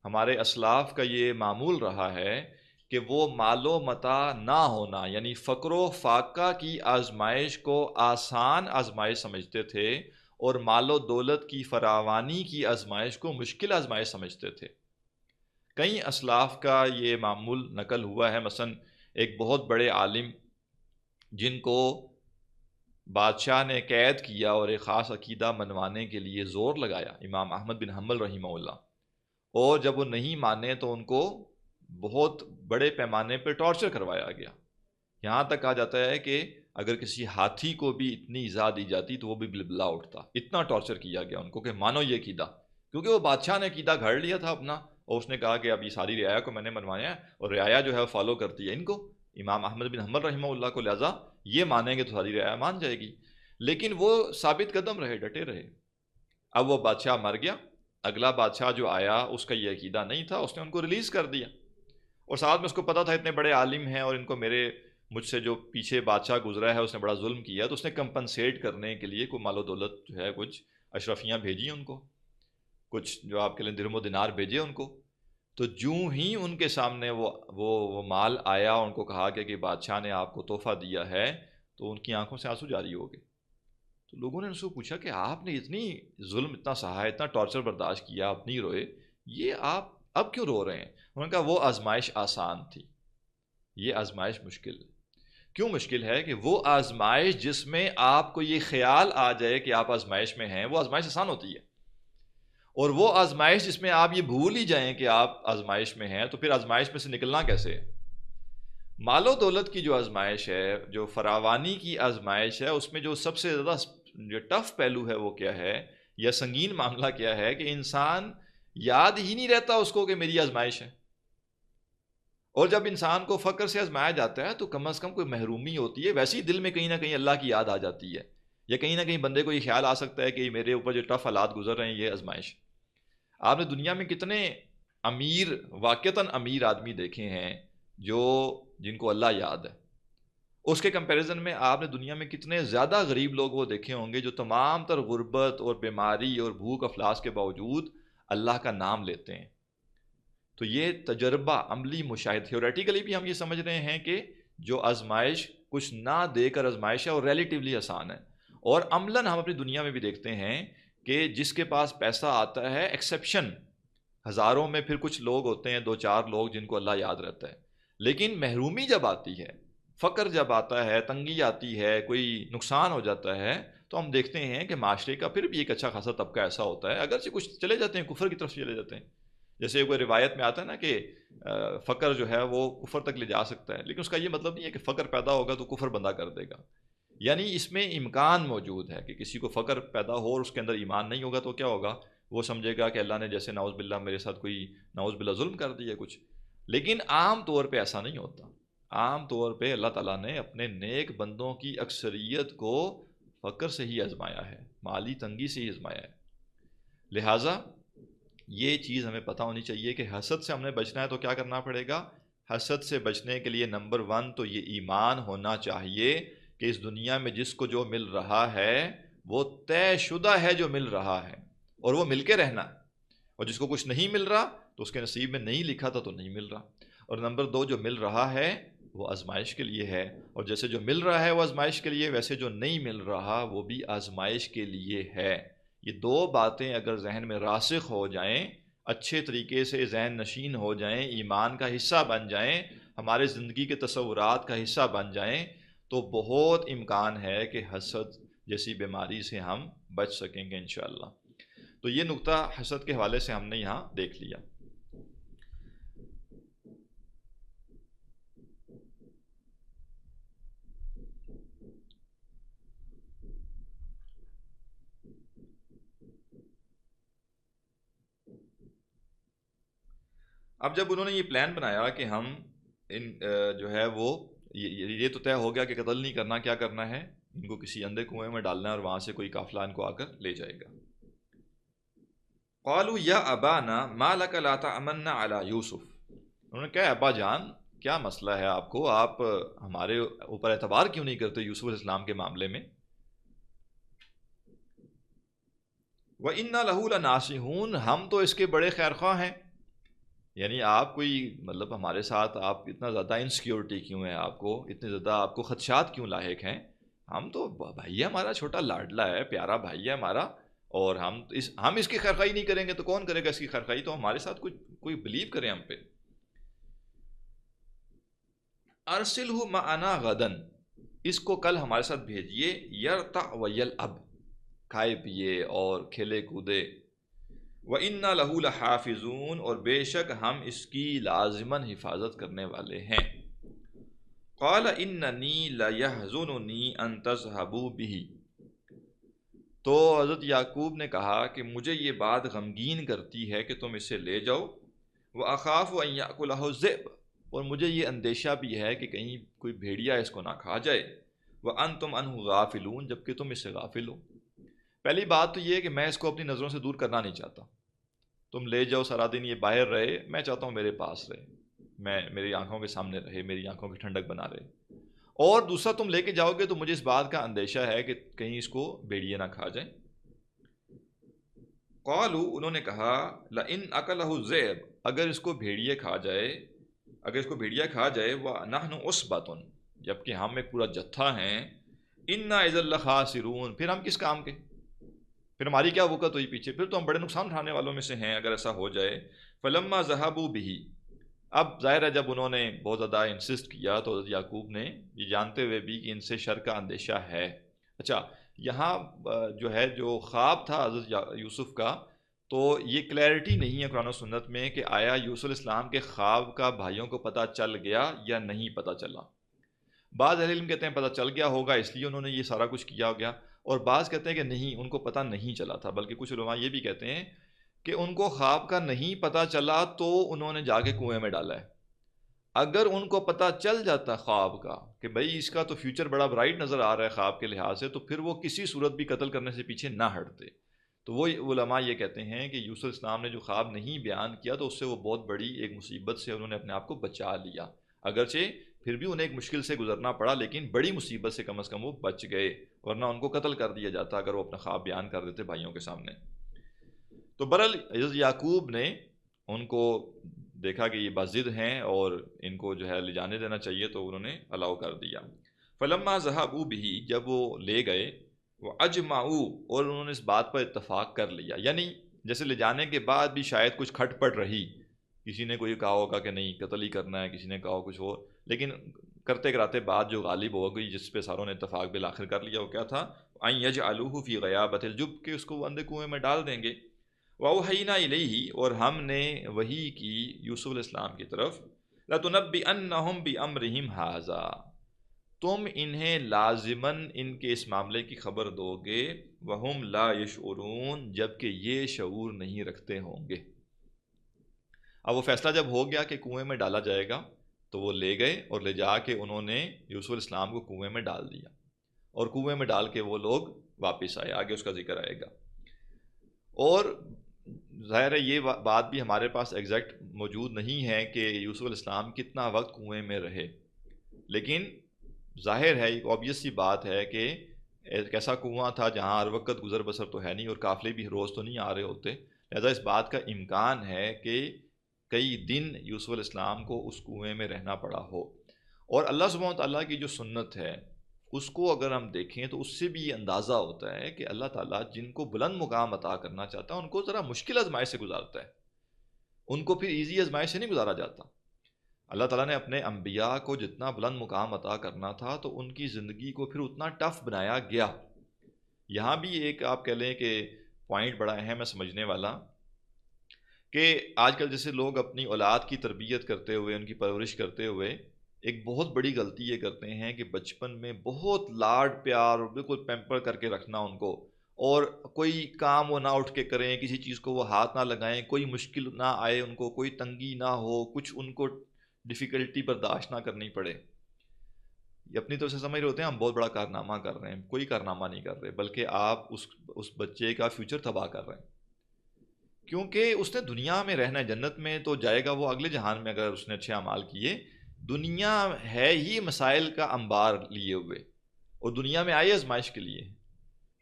S1: ہمارے اسلاف کا یہ معمول رہا ہے کہ وہ مال و متاع نہ ہونا یعنی فقر و فاقہ کی آزمائش کو آسان آزمائش سمجھتے تھے، اور مال و دولت کی فراوانی کی آزمائش کو مشکل آزمائش سمجھتے تھے۔ کئی اسلاف کا یہ معمول نقل ہوا ہے، مثلا ایک بہت بڑے عالم جن کو بادشاہ نے قید کیا اور ایک خاص عقیدہ منوانے کے لیے زور لگایا، امام احمد بن حنبل رحمہ اللہ، اور جب وہ نہیں مانے تو ان کو بہت بڑے پیمانے پر ٹارچر کروایا گیا۔ یہاں تک کہا جاتا ہے کہ اگر کسی ہاتھی کو بھی اتنی ایذا دی جاتی تو وہ بھی بلبلا اٹھتا، اتنا ٹارچر کیا گیا ان کو کہ مانو یہ عقیدہ، کیونکہ وہ بادشاہ نے عقیدہ گھڑ لیا تھا اپنا، اور اس نے کہا کہ اب یہ ساری رعایا کو میں نے منوایا ہے، اور رعایا جو ہے فالو کرتی ہے ان کو، امام احمد بن حنبل رحمہ اللہ کو، لہٰذا یہ مانیں گے تو ساری رعایا مان جائے گی۔ لیکن وہ ثابت قدم رہے، ڈٹے رہے۔ اب وہ بادشاہ مر گیا، اگلا بادشاہ جو آیا اس کا یہ عقیدہ نہیں تھا، اس نے ان کو ریلیز کر دیا، اور ساتھ میں اس کو پتا تھا اتنے بڑے عالم ہیں اور ان کو مجھ سے جو پیچھے بادشاہ گزرا ہے اس نے بڑا ظلم کیا، تو اس نے کمپنسیٹ کرنے کے لیے کوئی مال و دولت جو ہے کچھ اشرفیاں بھیجی ان کو، کچھ جو آپ کے لیے درہم و دینار بھیجے ان کو۔ تو جوں ہی ان کے سامنے وہ مال آیا، ان کو کہا گیا کہ بادشاہ نے آپ کو تحفہ دیا ہے، تو ان کی آنکھوں سے آنسو جاری ہو گئے۔ تو لوگوں نے ان سے پوچھا کہ آپ نے اتنی ظلم اتنا سہا، اتنا ٹارچر برداشت کیا، آپ نہیں روئے، یہ آپ اب کیوں رو رہے ہیں؟ انہوں نے کہا وہ آزمائش آسان تھی، یہ آزمائش مشکل ہے۔ کیوں مشکل ہے؟ کہ وہ آزمائش جس میں آپ کو یہ خیال آ جائے کہ آپ آزمائش میں ہیں، وہ آزمائش آسان ہوتی ہے، اور وہ آزمائش جس میں آپ یہ بھول ہی جائیں کہ آپ آزمائش میں ہیں، تو پھر آزمائش میں سے نکلنا کیسے ہے؟ مال و دولت کی جو آزمائش ہے، جو فراوانی کی آزمائش ہے، اس میں جو سب سے زیادہ جو ٹف پہلو ہے وہ کیا ہے، یا سنگین معاملہ کیا ہے، کہ انسان یاد ہی نہیں رہتا اس کو کہ میری آزمائش ہے۔ اور جب انسان کو فقر سے آزمایا جاتا ہے تو کم از کم کوئی محرومی ہوتی ہے، ویسے ہی دل میں کہیں نہ کہیں اللہ کی یاد آ جاتی ہے، یا کہیں نہ کہیں بندے کو یہ خیال آ سکتا ہے کہ میرے اوپر جو ٹف حالات گزر رہے ہیں یہ آزمائش۔ آپ نے دنیا میں کتنے امیر، واقعتاً امیر آدمی دیکھے ہیں جن کو اللہ یاد ہے، اس کے کمپیریزن میں آپ نے دنیا میں کتنے زیادہ غریب لوگ وہ دیکھے ہوں گے جو تمام تر غربت اور بیماری اور بھوک افلاس کے باوجود اللہ کا نام لیتے ہیں۔ تو یہ تجربہ عملی مشاہد، تھیوریٹیکلی بھی ہم یہ سمجھ رہے ہیں کہ جو آزمائش کچھ نہ دے کر آزمائش ہے اور ریلیٹیولی آسان ہے، اور عملاً ہم اپنی دنیا میں بھی دیکھتے ہیں کہ جس کے پاس پیسہ آتا ہے، ایکسیپشن ہزاروں میں پھر کچھ لوگ ہوتے ہیں، دو چار لوگ جن کو اللہ یاد رہتا ہے، لیکن محرومی جب آتی ہے، فقر جب آتا ہے، تنگی آتی ہے، کوئی نقصان ہو جاتا ہے، تو ہم دیکھتے ہیں کہ معاشرے کا پھر بھی ایک اچھا خاصا طبقہ ایسا ہوتا ہے، اگرچہ کچھ چلے جاتے ہیں کفر کی طرف چلے جاتے ہیں، جیسے کوئی روایت میں آتا ہے نا کہ فقر جو ہے وہ کفر تک لے جا سکتا ہے، لیکن اس کا یہ مطلب نہیں ہے کہ فقر پیدا ہوگا تو کفر بندہ کر دے گا، یعنی اس میں امکان موجود ہے کہ کسی کو فقر پیدا ہو اور اس کے اندر ایمان نہیں ہوگا تو کیا ہوگا، وہ سمجھے گا کہ اللہ نے جیسے نعوذ باللہ میرے ساتھ کوئی نعوذ باللہ ظلم کر دیا کچھ، لیکن عام طور پہ ایسا نہیں ہوتا. عام طور پہ اللہ تعالیٰ نے اپنے نیک بندوں کی اکثریت کو فقر سے ہی آزمایا ہے، مالی تنگی سے ہی آزمایا ہے. لہٰذا یہ چیز ہمیں پتہ ہونی چاہیے کہ حسد سے ہم نے بچنا ہے تو کیا کرنا پڑے گا. حسد سے بچنے کے لیے نمبر 1 تو یہ ایمان ہونا چاہیے کہ اس دنیا میں جس کو جو مل رہا ہے وہ طے شدہ ہے جو مل رہا ہے، اور وہ مل کے رہنا. اور جس کو کچھ نہیں مل رہا تو اس کے نصیب میں نہیں لکھا تھا تو نہیں مل رہا. اور نمبر 2 جو مل رہا ہے وہ آزمائش کے لیے ہے، اور جیسے جو مل رہا ہے وہ آزمائش کے لیے، ویسے جو نہیں مل رہا وہ بھی آزمائش کے لیے ہے. یہ 2 باتیں اگر ذہن میں راسخ ہو جائیں، اچھے طریقے سے ذہن نشین ہو جائیں، ایمان کا حصہ بن جائیں، ہمارے زندگی کے تصورات کا حصہ بن جائیں، تو بہت امکان ہے کہ حسد جیسی بیماری سے ہم بچ سکیں گے انشاءاللہ. تو یہ نقطہ حسد کے حوالے سے ہم نے یہاں دیکھ لیا. اب جب انہوں نے یہ پلان بنایا کہ ہم ان جو ہے وہ یہ تو طے ہو گیا کہ قتل نہیں کرنا، کیا کرنا ہے، ان کو کسی اندھے کنویں میں ڈالنا ہے اور وہاں سے کوئی قافلہ ان کو آ کر لے جائے گا. قالوا یا ابانا ما لک لا تأمنا علی یوسف. انہوں نے کہا ابا جان کیا مسئلہ ہے آپ کو، آپ ہمارے اوپر اعتبار کیوں نہیں کرتے یوسف علیہ السلام کے معاملے میں. وَإِنَّا لَهُ لَنَاصِحُونَ، ہم تو اس کے بڑے خیر خواہ ہیں. یعنی آپ کوئی مطلب ہمارے ساتھ آپ اتنا زیادہ انسیکیورٹی کیوں ہے، آپ کو اتنے زیادہ آپ کو خدشات کیوں لاحق ہیں. ہم تو بھائی ہے ہمارا، چھوٹا لاڈلا ہے، پیارا بھائی ہے ہمارا، اور ہم اس کی خیرخواہی نہیں کریں گے تو کون کرے گا اس کی خیرخواہی. تو ہمارے ساتھ کوئی بلیو کرے ہم پہ. ارسلہ معنا غدن، اس کو کل ہمارے ساتھ بھیجیے. یرتع ویلعب، کھائے پیے اور کھیلے کودے. وَإِنَّا لَهُ لَحَافِظُونَ، اور بے شک ہم اس کی لازماً حفاظت کرنے والے ہیں. قَالَ إِنَّنِي لَيَحْزُنُنِي أَن تَذْهَبُوا بِهِ، تو حضرت یعقوب نے کہا کہ مجھے یہ بات غمگین کرتی ہے کہ تم اسے لے جاؤ. وَأَخَافُ أَن يَأْكُلَهُ الذِّئْبُ، اور مجھے یہ اندیشہ بھی ہے کہ کہیں کوئی بھیڑیا اس کو نہ کھا جائے. وَأَنْتُمْ عَنْهُ غَافِلُونَ، جبکہ تم اس سے غافل ہو. پہلی بات تو یہ ہے کہ میں اس کو اپنی نظروں سے دور کرنا نہیں چاہتا. تم لے جاؤ، سارا دن یہ باہر رہے، میں چاہتا ہوں میرے پاس رہے، میری آنکھوں کے سامنے رہے، میری آنکھوں کی ٹھنڈک بنا رہے. اور دوسرا تم لے کے جاؤ گے تو مجھے اس بات کا اندیشہ ہے کہ کہیں اس کو بھیڑیے نہ کھا جائیں. قالوا، انہوں نے کہا لئن اکلہ الذئب، اگر اس کو بھیڑیے کھا جائے، اگر اس کو بھیڑیا کھا جائے، ونحن عصبۃ، جبکہ ہم ایک پورا جتھا ہیں، انا اذا لخاسرون، پھر ہم کس کام کے، پھر ہماری کیا وقت ہوئی پیچھے، پھر تو ہم بڑے نقصان اٹھانے والوں میں سے ہیں اگر ایسا ہو جائے. فلما ذهبوا به، اب ظاہر ہے جب انہوں نے بہت زیادہ انسسٹ کیا تو حضرت یعقوب نے یہ جانتے ہوئے بھی کہ ان سے شر کا اندیشہ ہے. اچھا یہاں جو ہے جو خواب تھا حضرت یوسف کا، تو یہ کلیئرٹی نہیں ہے قرآن و سنت میں کہ آیا یوسف علیہ السلام کے خواب کا بھائیوں کو پتہ چل گیا یا نہیں پتہ چلا. بعض اہل علم کہتے ہیں پتہ چل گیا ہوگا اس لیے انہوں نے یہ سارا کچھ کیا ہو گیا، اور بعض کہتے ہیں کہ نہیں، ان کو پتہ نہیں چلا تھا. بلکہ کچھ علماء یہ بھی کہتے ہیں کہ ان کو خواب کا نہیں پتہ چلا تو انہوں نے جا کے کنویں میں ڈالا ہے. اگر ان کو پتہ چل جاتا خواب کا کہ بھئی اس کا تو فیوچر بڑا برائٹ نظر آ رہا ہے خواب کے لحاظ سے، تو پھر وہ کسی صورت بھی قتل کرنے سے پیچھے نہ ہٹتے. تو وہ علماء یہ کہتے ہیں کہ یوسف السلام نے جو خواب نہیں بیان کیا تو اس سے وہ بہت بڑی ایک مصیبت سے انہوں نے اپنے آپ کو بچا لیا. اگرچہ پھر بھی انہیں ایک مشکل سے گزرنا پڑا، لیکن بڑی مصیبت سے کم از کم وہ بچ گئے، ورنہ ان کو قتل کر دیا جاتا اگر وہ اپنا خواب بیان کر دیتے بھائیوں کے سامنے. تو برحال حضرت یعقوب نے ان کو دیکھا کہ یہ بازد ہیں اور ان کو جو ہے لے جانے دینا چاہیے، تو انہوں نے الاؤ کر دیا. فلما ذهبوا به، جب وہ لے گئے، واجمعوا، اور انہوں نے اس بات پر اتفاق کر لیا. یعنی جیسے لے جانے کے بعد بھی شاید کچھ کھٹ پٹ رہی، کسی نے کوئی کہا ہوگا کہ نہیں قتل ہی کرنا ہے، کسی نے کہا کچھ اور، لیکن کرتے کراتے بات جو غالب ہو گئی، جس پہ ساروں نے اتفاق بالآخر کر لیا، وہ کیا تھا، ان یجعلوہ فی غیابۃ الجب، کہ اس کو وہ اندھے کنویں میں ڈال دیں گے. وَأَوْحَيْنَا إِلَيْهِ، اور ہم نے وحی کی یوسف علیہ السلام کی طرف، لَتُنَبِّئَنَّهُمْ بِأَمْرِهِمْ هَٰذَا، تم انہیں لازماً ان کے اس معاملے کی خبر دو گے، وَهُمْ لَا يَشْعُرُونَ، جبکہ یہ شعور نہیں رکھتے ہوں گے. اب وہ فیصلہ جب ہو گیا کہ کنویں میں ڈالا جائے گا تو وہ لے گئے اور لے جا کے انہوں نے یوسف علیہ السلام کو کنویں میں ڈال دیا، اور کنویں میں ڈال کے وہ لوگ واپس آئے، آگے اس کا ذکر آئے گا۔ اور ظاہر ہے یہ بات بھی ہمارے پاس ایگزیکٹ موجود نہیں ہے کہ یوسف علیہ السلام کتنا وقت کنویں میں رہے، لیکن ظاہر ہے ایک obvious سی بات ہے کہ ایک ایسا کنواں تھا جہاں ہر وقت گزر بسر تو ہے نہیں، اور قافلے بھی روز تو نہیں آ رہے ہوتے، لہذا اس بات کا امکان ہے کہ کئی دن یوسف علیہ السلام کو اس کنویں میں رہنا پڑا ہو۔ اور اللہ سبحانہ و تعالیٰ کی جو سنت ہے اس کو اگر ہم دیکھیں تو اس سے بھی یہ اندازہ ہوتا ہے کہ اللہ تعالیٰ جن کو بلند مقام عطا کرنا چاہتا ہے ان کو ذرا مشکل آزمائش سے گزارتا ہے، ان کو پھر ایزی آزمائش سے نہیں گزارا جاتا۔ اللہ تعالیٰ نے اپنے انبیاء کو جتنا بلند مقام عطا کرنا تھا تو ان کی زندگی کو پھر اتنا ٹف بنایا گیا۔ یہاں بھی ایک آپ کہہ لیں کہ پوائنٹ بڑا اہم ہے سمجھنے والا، کہ آج کل جیسے لوگ اپنی اولاد کی تربیت کرتے ہوئے، ان کی پرورش کرتے ہوئے ایک بہت بڑی غلطی یہ کرتے ہیں کہ بچپن میں بہت لاڈ پیار اور بالکل پیمپر کر کے رکھنا ان کو، اور کوئی کام وہ نہ اٹھ کے کریں، کسی چیز کو وہ ہاتھ نہ لگائیں، کوئی مشکل نہ آئے ان کو، کوئی تنگی نہ ہو، کچھ ان کو ڈیفیکلٹی برداشت نہ کرنی پڑے۔ یہ اپنی طرف سے سمجھ رہے ہوتے ہیں ہم بہت بڑا کارنامہ کر رہے ہیں، کوئی کارنامہ نہیں کر رہے، بلکہ آپ اس بچے کا فیوچر تباہ کر رہے ہیں، کیونکہ اس نے دنیا میں رہنا ہے، جنت میں تو جائے گا وہ اگلے جہان میں اگر اس نے اچھے اعمال کیے۔ دنیا ہے ہی مسائل کا انبار لیے ہوئے، اور دنیا میں آئے آزمائش کے لیے۔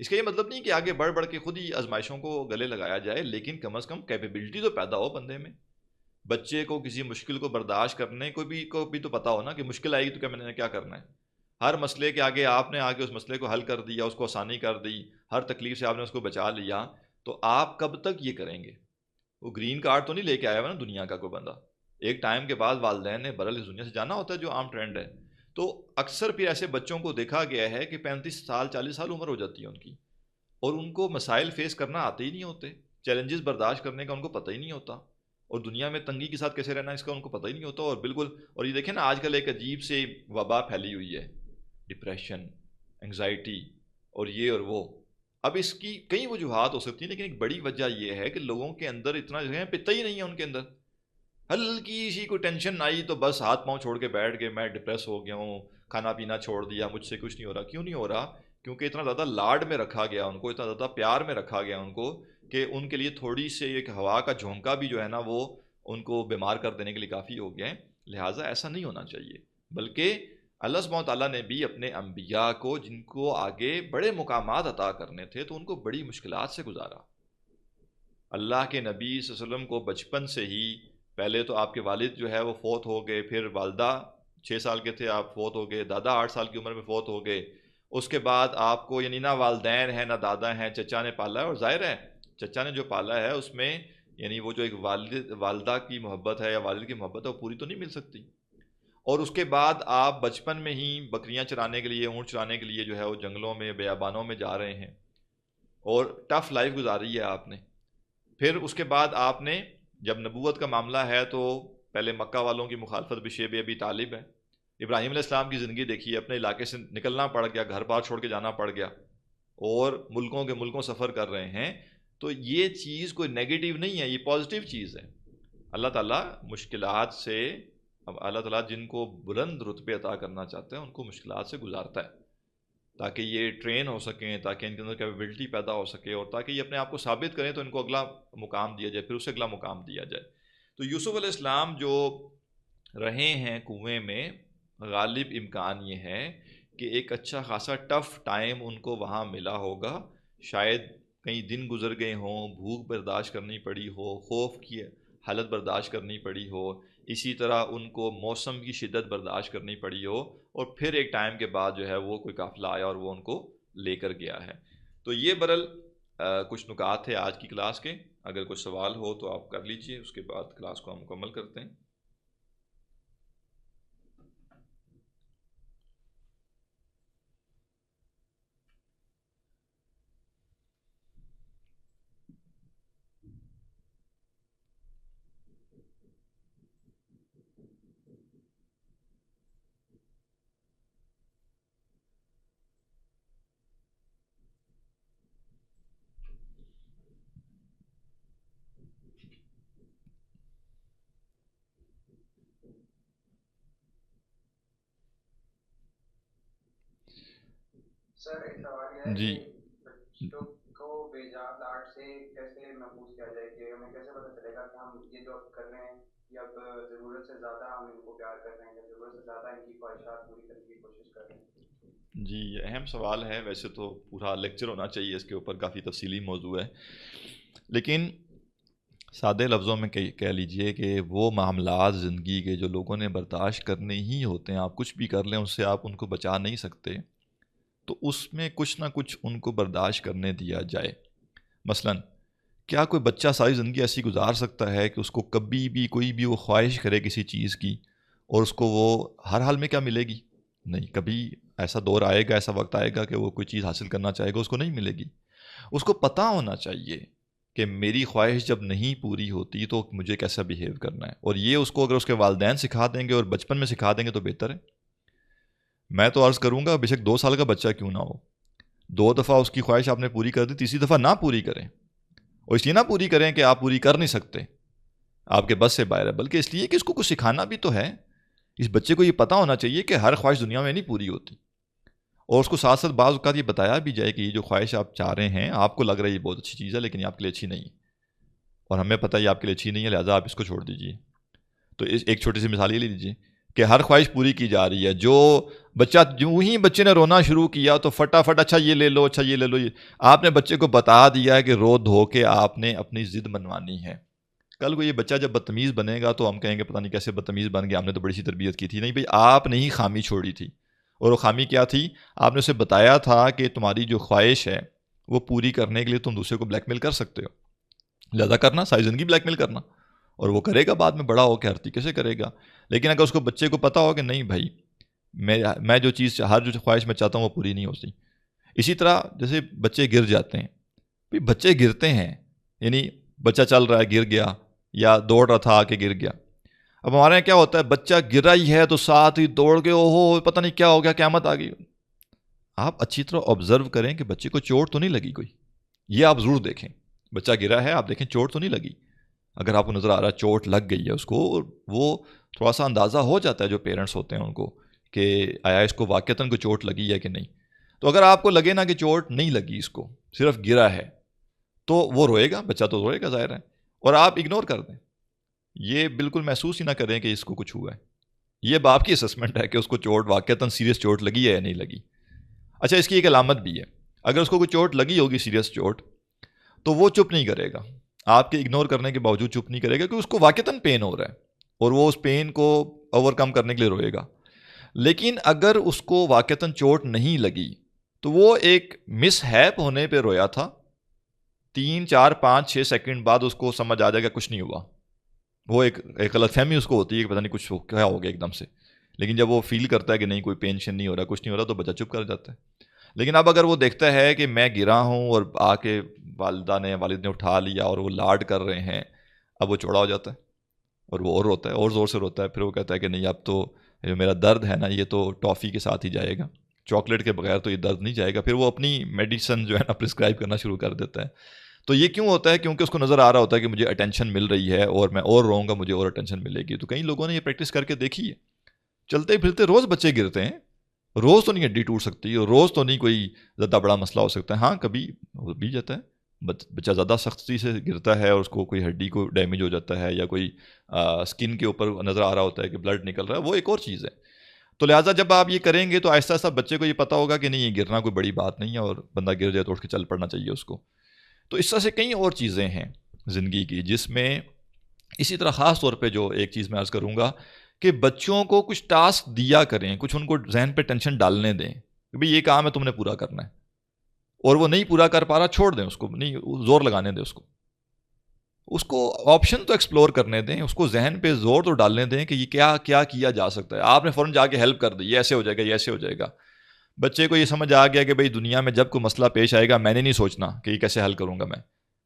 S1: اس کا یہ مطلب نہیں کہ آگے بڑھ بڑھ کے خود ہی آزمائشوں کو گلے لگایا جائے، لیکن کم از کم کیپیبلٹی تو پیدا ہو بندے میں۔ بچے کو کسی مشکل کو برداشت کرنے کو بھی تو پتا ہو نا کہ مشکل آئے گی تو کیا میں نے کیا کرنا ہے۔ ہر مسئلے کے آگے آپ نے آگے اس مسئلے کو حل کر دیا، اس کو آسانی کر دی، ہر تکلیف سے آپ نے اس کو بچا لیا، تو آپ کب تک یہ کریں گے؟ وہ گرین کارڈ تو نہیں لے کے آیا ہوا نا دنیا کا کوئی بندہ، ایک ٹائم کے بعد والدین نے برل اس دنیا سے جانا ہوتا ہے، جو عام ٹرینڈ ہے۔ تو اکثر پھر ایسے بچوں کو دیکھا گیا ہے کہ 35 سال 40 سال عمر ہو جاتی ہے ان کی، اور ان کو مسائل فیس کرنا آتے ہی نہیں ہوتے، چیلنجز برداشت کرنے کا ان کو پتہ ہی نہیں ہوتا، اور دنیا میں تنگی کے ساتھ کیسے رہنا ہے اس کا ان کو پتہ ہی نہیں ہوتا، اور بالکل۔ اور یہ دیکھیں نا آج کل ایک عجیب سے وبا پھیلی ہوئی ہے، ڈپریشن، انگزائٹی، اور یہ اور وہ۔ اب اس کی کئی وجوہات ہو سکتی ہیں، لیکن ایک بڑی وجہ یہ ہے کہ لوگوں کے اندر اتنا جو ہے پتہ ہی نہیں ہے ان کے اندر۔ ہلکی سی کوئی ٹینشن آئی تو بس ہاتھ پاؤں چھوڑ کے بیٹھ گئے، میں ڈپریس ہو گیا ہوں، کھانا پینا چھوڑ دیا، مجھ سے کچھ نہیں ہو رہا۔ کیوں نہیں ہو رہا؟ کیونکہ اتنا زیادہ لاڈ میں رکھا گیا ان کو، اتنا زیادہ پیار میں رکھا گیا ان کو، کہ ان کے لیے تھوڑی سی ایک ہوا کا جھونکا بھی جو ہے نا وہ ان کو بیمار کر دینے کے لیے کافی ہو گیا ہے۔ لہٰذا ایسا نہیں ہونا چاہیے، بلکہ اللہ سبحانہ تعالیٰ نے بھی اپنے انبیاء کو جن کو آگے بڑے مقامات عطا کرنے تھے تو ان کو بڑی مشکلات سے گزارا۔ اللہ کے نبی صلی اللہ علیہ وسلم کو بچپن سے ہی، پہلے تو آپ کے والد جو ہے وہ فوت ہو گئے، پھر والدہ 6 سال کے تھے آپ فوت ہو گئے، دادا 8 سال کی عمر میں فوت ہو گئے، اس کے بعد آپ کو یعنی نہ والدین ہیں نہ دادا ہیں، چچا نے پالا ہے، اور ظاہر ہے چچا نے جو پالا ہے اس میں یعنی وہ جو ایک والدہ کی محبت ہے یا والد کی محبت ہے وہ پوری تو نہیں مل سکتی۔ اور اس کے بعد آپ بچپن میں ہی بکریاں چرانے کے لیے، اونٹ چرانے کے لیے جو ہے وہ جنگلوں میں بیابانوں میں جا رہے ہیں، اور ٹف لائف گزاری ہے آپ نے۔ پھر اس کے بعد آپ نے جب نبوت کا معاملہ ہے تو پہلے مکہ والوں کی مخالفت بشیب ابی طالب ہے، ابراہیم علیہ السلام کی زندگی دیکھیے، اپنے علاقے سے نکلنا پڑ گیا، گھر بار چھوڑ کے جانا پڑ گیا، اور ملکوں کے ملکوں سفر کر رہے ہیں۔ تو یہ چیز کوئی نیگیٹو نہیں ہے، یہ پازیٹیو چیز ہے۔ اللہ تعالیٰ مشکلات سے، اب اللہ تعالیٰ جن کو بلند رتبے عطا کرنا چاہتے ہیں ان کو مشکلات سے گزارتا ہے، تاکہ یہ ٹرین ہو سکیں، تاکہ ان کے اندر کیپیبلٹی پیدا ہو سکے، اور تاکہ یہ اپنے آپ کو ثابت کریں تو ان کو اگلا مقام دیا جائے، پھر اسے اگلا مقام دیا جائے۔ تو یوسف علیہ السلام جو رہے ہیں کنویں میں، غالب امکان یہ ہے کہ ایک اچھا خاصا ٹف ٹائم ان کو وہاں ملا ہوگا، شاید کئی دن گزر گئے ہوں، بھوک برداشت کرنی پڑی ہو، خوف کی حالت برداشت کرنی پڑی ہو، اسی طرح ان کو موسم کی شدت برداشت کرنی پڑی ہو، اور پھر ایک ٹائم کے بعد جو ہے وہ کوئی قافلہ آیا اور وہ ان کو لے کر گیا ہے۔ تو یہ برل کچھ نکات تھے آج کی کلاس کے، اگر کوئی سوال ہو تو آپ کر لیجئے، اس کے بعد کلاس کو ہم مکمل کرتے ہیں۔
S2: سر ایک سوال یہ ہے
S1: جی
S2: کہ بچوں کو ایجاد آرٹ سے کیسے محفوظ کیا جائے، کہ ہمیں کیسے پتہ چلے گا کہ ہم یہ جو اب کر رہے ہیں یہ اب ضرورت سے زیادہ ہم ان کو پیار کر رہے ہیں یا ضرورت سے زیادہ ان کی خواہشات پوری کرنے کی کوشش کر رہے ہیں؟
S1: جی، یہ اہم سوال ہے، ویسے تو پورا لیکچر ہونا چاہیے اس کے اوپر، کافی تفصیلی موضوع ہے، لیکن سادے لفظوں میں کہہ لیجئے کہ وہ معاملات زندگی کے جو لوگوں نے برداشت کرنے ہی ہوتے ہیں، آپ کچھ بھی کر لیں اس سے آپ ان کو بچا نہیں سکتے، تو اس میں کچھ نہ کچھ ان کو برداشت کرنے دیا جائے۔ مثلا کیا کوئی بچہ ساری زندگی ایسی گزار سکتا ہے کہ اس کو کبھی بھی کوئی بھی وہ خواہش کرے کسی چیز کی اور اس کو وہ ہر حال میں کیا ملے گی؟ نہیں، کبھی ایسا دور آئے گا، ایسا وقت آئے گا کہ وہ کوئی چیز حاصل کرنا چاہے گا، اس کو نہیں ملے گی۔ اس کو پتہ ہونا چاہیے کہ میری خواہش جب نہیں پوری ہوتی تو مجھے کیسا بیہیو کرنا ہے، اور یہ اس کو اگر اس کے والدین سکھا دیں گے اور بچپن میں سکھا دیں گے تو بہتر ہے۔ میں تو عرض کروں گا، بے شک 2 سال کا بچہ کیوں نہ ہو، 2 دفعہ اس کی خواہش آپ نے پوری کر دی، تیسری دفعہ نہ پوری کریں، اور اس لیے نہ پوری کریں کہ آپ پوری کر نہیں سکتے، آپ کے بس سے باہر ہے، بلکہ اس لیے کہ اس کو کچھ سکھانا بھی تو ہے۔ اس بچے کو یہ پتہ ہونا چاہیے کہ ہر خواہش دنیا میں نہیں پوری ہوتی، اور اس کو ساتھ ساتھ بعض اوقات یہ بتایا بھی جائے کہ یہ جو خواہش آپ چاہ رہے ہیں، آپ کو لگ رہا ہے یہ بہت اچھی چیز ہے لیکن یہ آپ کے لیے اچھی نہیں ہے، اور ہمیں پتہ ہے یہ آپ کے لیے اچھی نہیں ہے، لہٰذا آپ اس کو چھوڑ دیجیے۔ تو ایک چھوٹی سی مثال یہ لے لیجیے کہ ہر خواہش پوری کی جا رہی ہے، جو بچہ جو ہی بچے نے رونا شروع کیا تو فٹافٹ اچھا یہ لے لو، اچھا یہ لے لو، آپ نے بچے کو بتا دیا ہے کہ رو دھو کے آپ نے اپنی ضد منوانی ہے۔ کل کو یہ بچہ جب بدتمیز بنے گا تو ہم کہیں گے پتہ نہیں کیسے بدتمیز بن گیا، ہم نے تو بڑی سی تربیت کی تھی۔ نہیں بھائی، آپ نے ہی خامی چھوڑی تھی، اور وہ خامی کیا تھی؟ آپ نے اسے بتایا تھا کہ تمہاری جو خواہش ہے وہ پوری کرنے کے لیے تم دوسرے کو بلیک میل کر سکتے ہو، لہذا کرنا، ساری زندگی بلیک میل کرنا، اور وہ کرے گا بعد میں بڑا ہو کے ہر طریقے سے کرے گا۔ لیکن اگر اس کو بچے کو پتہ ہو کہ نہیں بھائی، میں جو چیز ہر جو خواہش میں چاہتا ہوں وہ پوری نہیں ہوتی۔ اسی طرح جیسے بچے گر جاتے ہیں، بھائی بچے گرتے ہیں، یعنی بچہ چل رہا ہے گر گیا، یا دوڑ رہا تھا آ کے گر گیا۔ اب ہمارے یہاں کیا ہوتا ہے، بچہ گرا ہی ہے تو ساتھ ہی دوڑ کے اوہو پتہ نہیں کیا ہو گیا، قیامت آ گئی۔ آپ اچھی طرح آبزرو کریں کہ بچے کو چوٹ تو نہیں لگی کوئی، یہ آپ ضرور دیکھیں۔ بچہ گرا ہے، آپ دیکھیں چوٹ تو نہیں لگی۔ اگر آپ کو نظر آ رہا ہے چوٹ لگ گئی ہے اس کو، وہ تھوڑا سا اندازہ ہو جاتا ہے جو پیرنٹس ہوتے ہیں ان کو کہ آیا اس کو واقعتاً کو چوٹ لگی ہے کہ نہیں۔ تو اگر آپ کو لگے نا کہ چوٹ نہیں لگی، اس کو صرف گرا ہے، تو وہ روئے گا، بچہ تو روئے گا ظاہر ہے، اور آپ اگنور کر دیں، یہ بالکل محسوس ہی نہ کریں کہ اس کو کچھ ہوا ہے۔ یہ باپ کی اسسمنٹ ہے کہ اس کو چوٹ واقعتاً سیریس چوٹ لگی ہے یا نہیں لگی۔ اچھا، اس کی ایک علامت بھی ہے، اگر اس کو کوئی چوٹ لگی ہوگی سیریس چوٹ، تو وہ چپ نہیں کرے گا، آپ کے اگنور کرنے کے باوجود چپ نہیں کرے گا، کیونکہ اس کو واقعتاً پین ہو رہا ہے اور وہ اس پین کو اوور کم کرنے کے لیے روئے گا۔ لیکن اگر اس کو واقعتاً چوٹ نہیں لگی تو وہ ایک مس ہیپ ہونے پہ رویا تھا، 3 4 5 6 سیکنڈ بعد اس کو سمجھ آ جائے گا کچھ نہیں ہوا، وہ ایک غلط فہمی اس کو ہوتی ہے کہ پتہ نہیں کچھ کیا ہو گیا ایک دم سے، لیکن جب وہ فیل کرتا ہے کہ نہیں کوئی پینشن نہیں ہو رہا، کچھ نہیں ہو رہا، تو بچہ چپ کر جاتا ہے۔ لیکن اب اگر وہ دیکھتا ہے کہ میں گرا ہوں اور آ کے والد نے اٹھا لیا اور وہ لاڈ کر رہے ہیں، اب وہ چوڑا ہو جاتا ہے اور وہ اور روتا ہے، اور زور سے روتا ہے، پھر وہ کہتا ہے کہ نہیں اب تو جو میرا درد ہے نا یہ تو ٹافی کے ساتھ ہی جائے گا، چاکلیٹ کے بغیر تو یہ درد نہیں جائے گا، پھر وہ اپنی میڈیسن جو ہے نا پرسکرائب کرنا شروع کر دیتا ہے۔ تو یہ کیوں ہوتا ہے؟ کیونکہ اس کو نظر آ رہا ہوتا ہے کہ مجھے اٹینشن مل رہی ہے اور میں اور رہوں گا مجھے اور اٹینشن ملے گی۔ تو کئی لوگوں نے یہ پریکٹس کر کے دیکھی ہے، چلتے پھرتے روز بچے گرتے ہیں، روز تو نہیں ہڈی ٹوٹ سکتی، اور روز تو نہیں کوئی زیادہ بڑا مسئلہ ہو سکتا ہے، ہاں کبھی ہو بھی جاتا ہے، بچہ زیادہ سختی سے گرتا ہے اور اس کو کوئی ہڈی کو ڈیمیج ہو جاتا ہے، یا کوئی سکن کے اوپر نظر آ رہا ہوتا ہے کہ بلڈ نکل رہا ہے، وہ ایک اور چیز ہے۔ تو لہٰذا جب آپ یہ کریں گے تو آہستہ آہستہ بچے کو یہ پتہ ہوگا کہ نہیں، یہ گرنا کوئی بڑی بات نہیں ہے، اور بندہ گر جائے تو اٹھ کے چل پڑنا چاہیے اس کو۔ تو اس طرح سے کئی اور چیزیں ہیں زندگی کی جس میں اسی طرح خاص طور پہ جو ایک چیز میں عرض کروں گا کہ بچوں کو کچھ ٹاسک دیا کریں، کچھ ان کو ذہن پہ ٹینشن ڈالنے دیں کہ بھئی یہ کام ہے تم نے پورا کرنا ہے، اور وہ نہیں پورا کر پا رہا چھوڑ دیں اس کو، نہیں زور لگانے دیں اس کو آپشن تو ایکسپلور کرنے دیں، اس کو ذہن پہ زور تو ڈالنے دیں کہ یہ کیا کیا کیا جا سکتا ہے۔ آپ نے فوراً جا کے ہیلپ کر دی، یہ ایسے ہو جائے گا، یہ ایسے ہو جائے گا، بچے کو یہ سمجھ آ گیا کہ بھئی دنیا میں جب کوئی مسئلہ پیش آئے گا میں نے نہیں سوچنا کہ یہ کیسے حل کروں گا، میں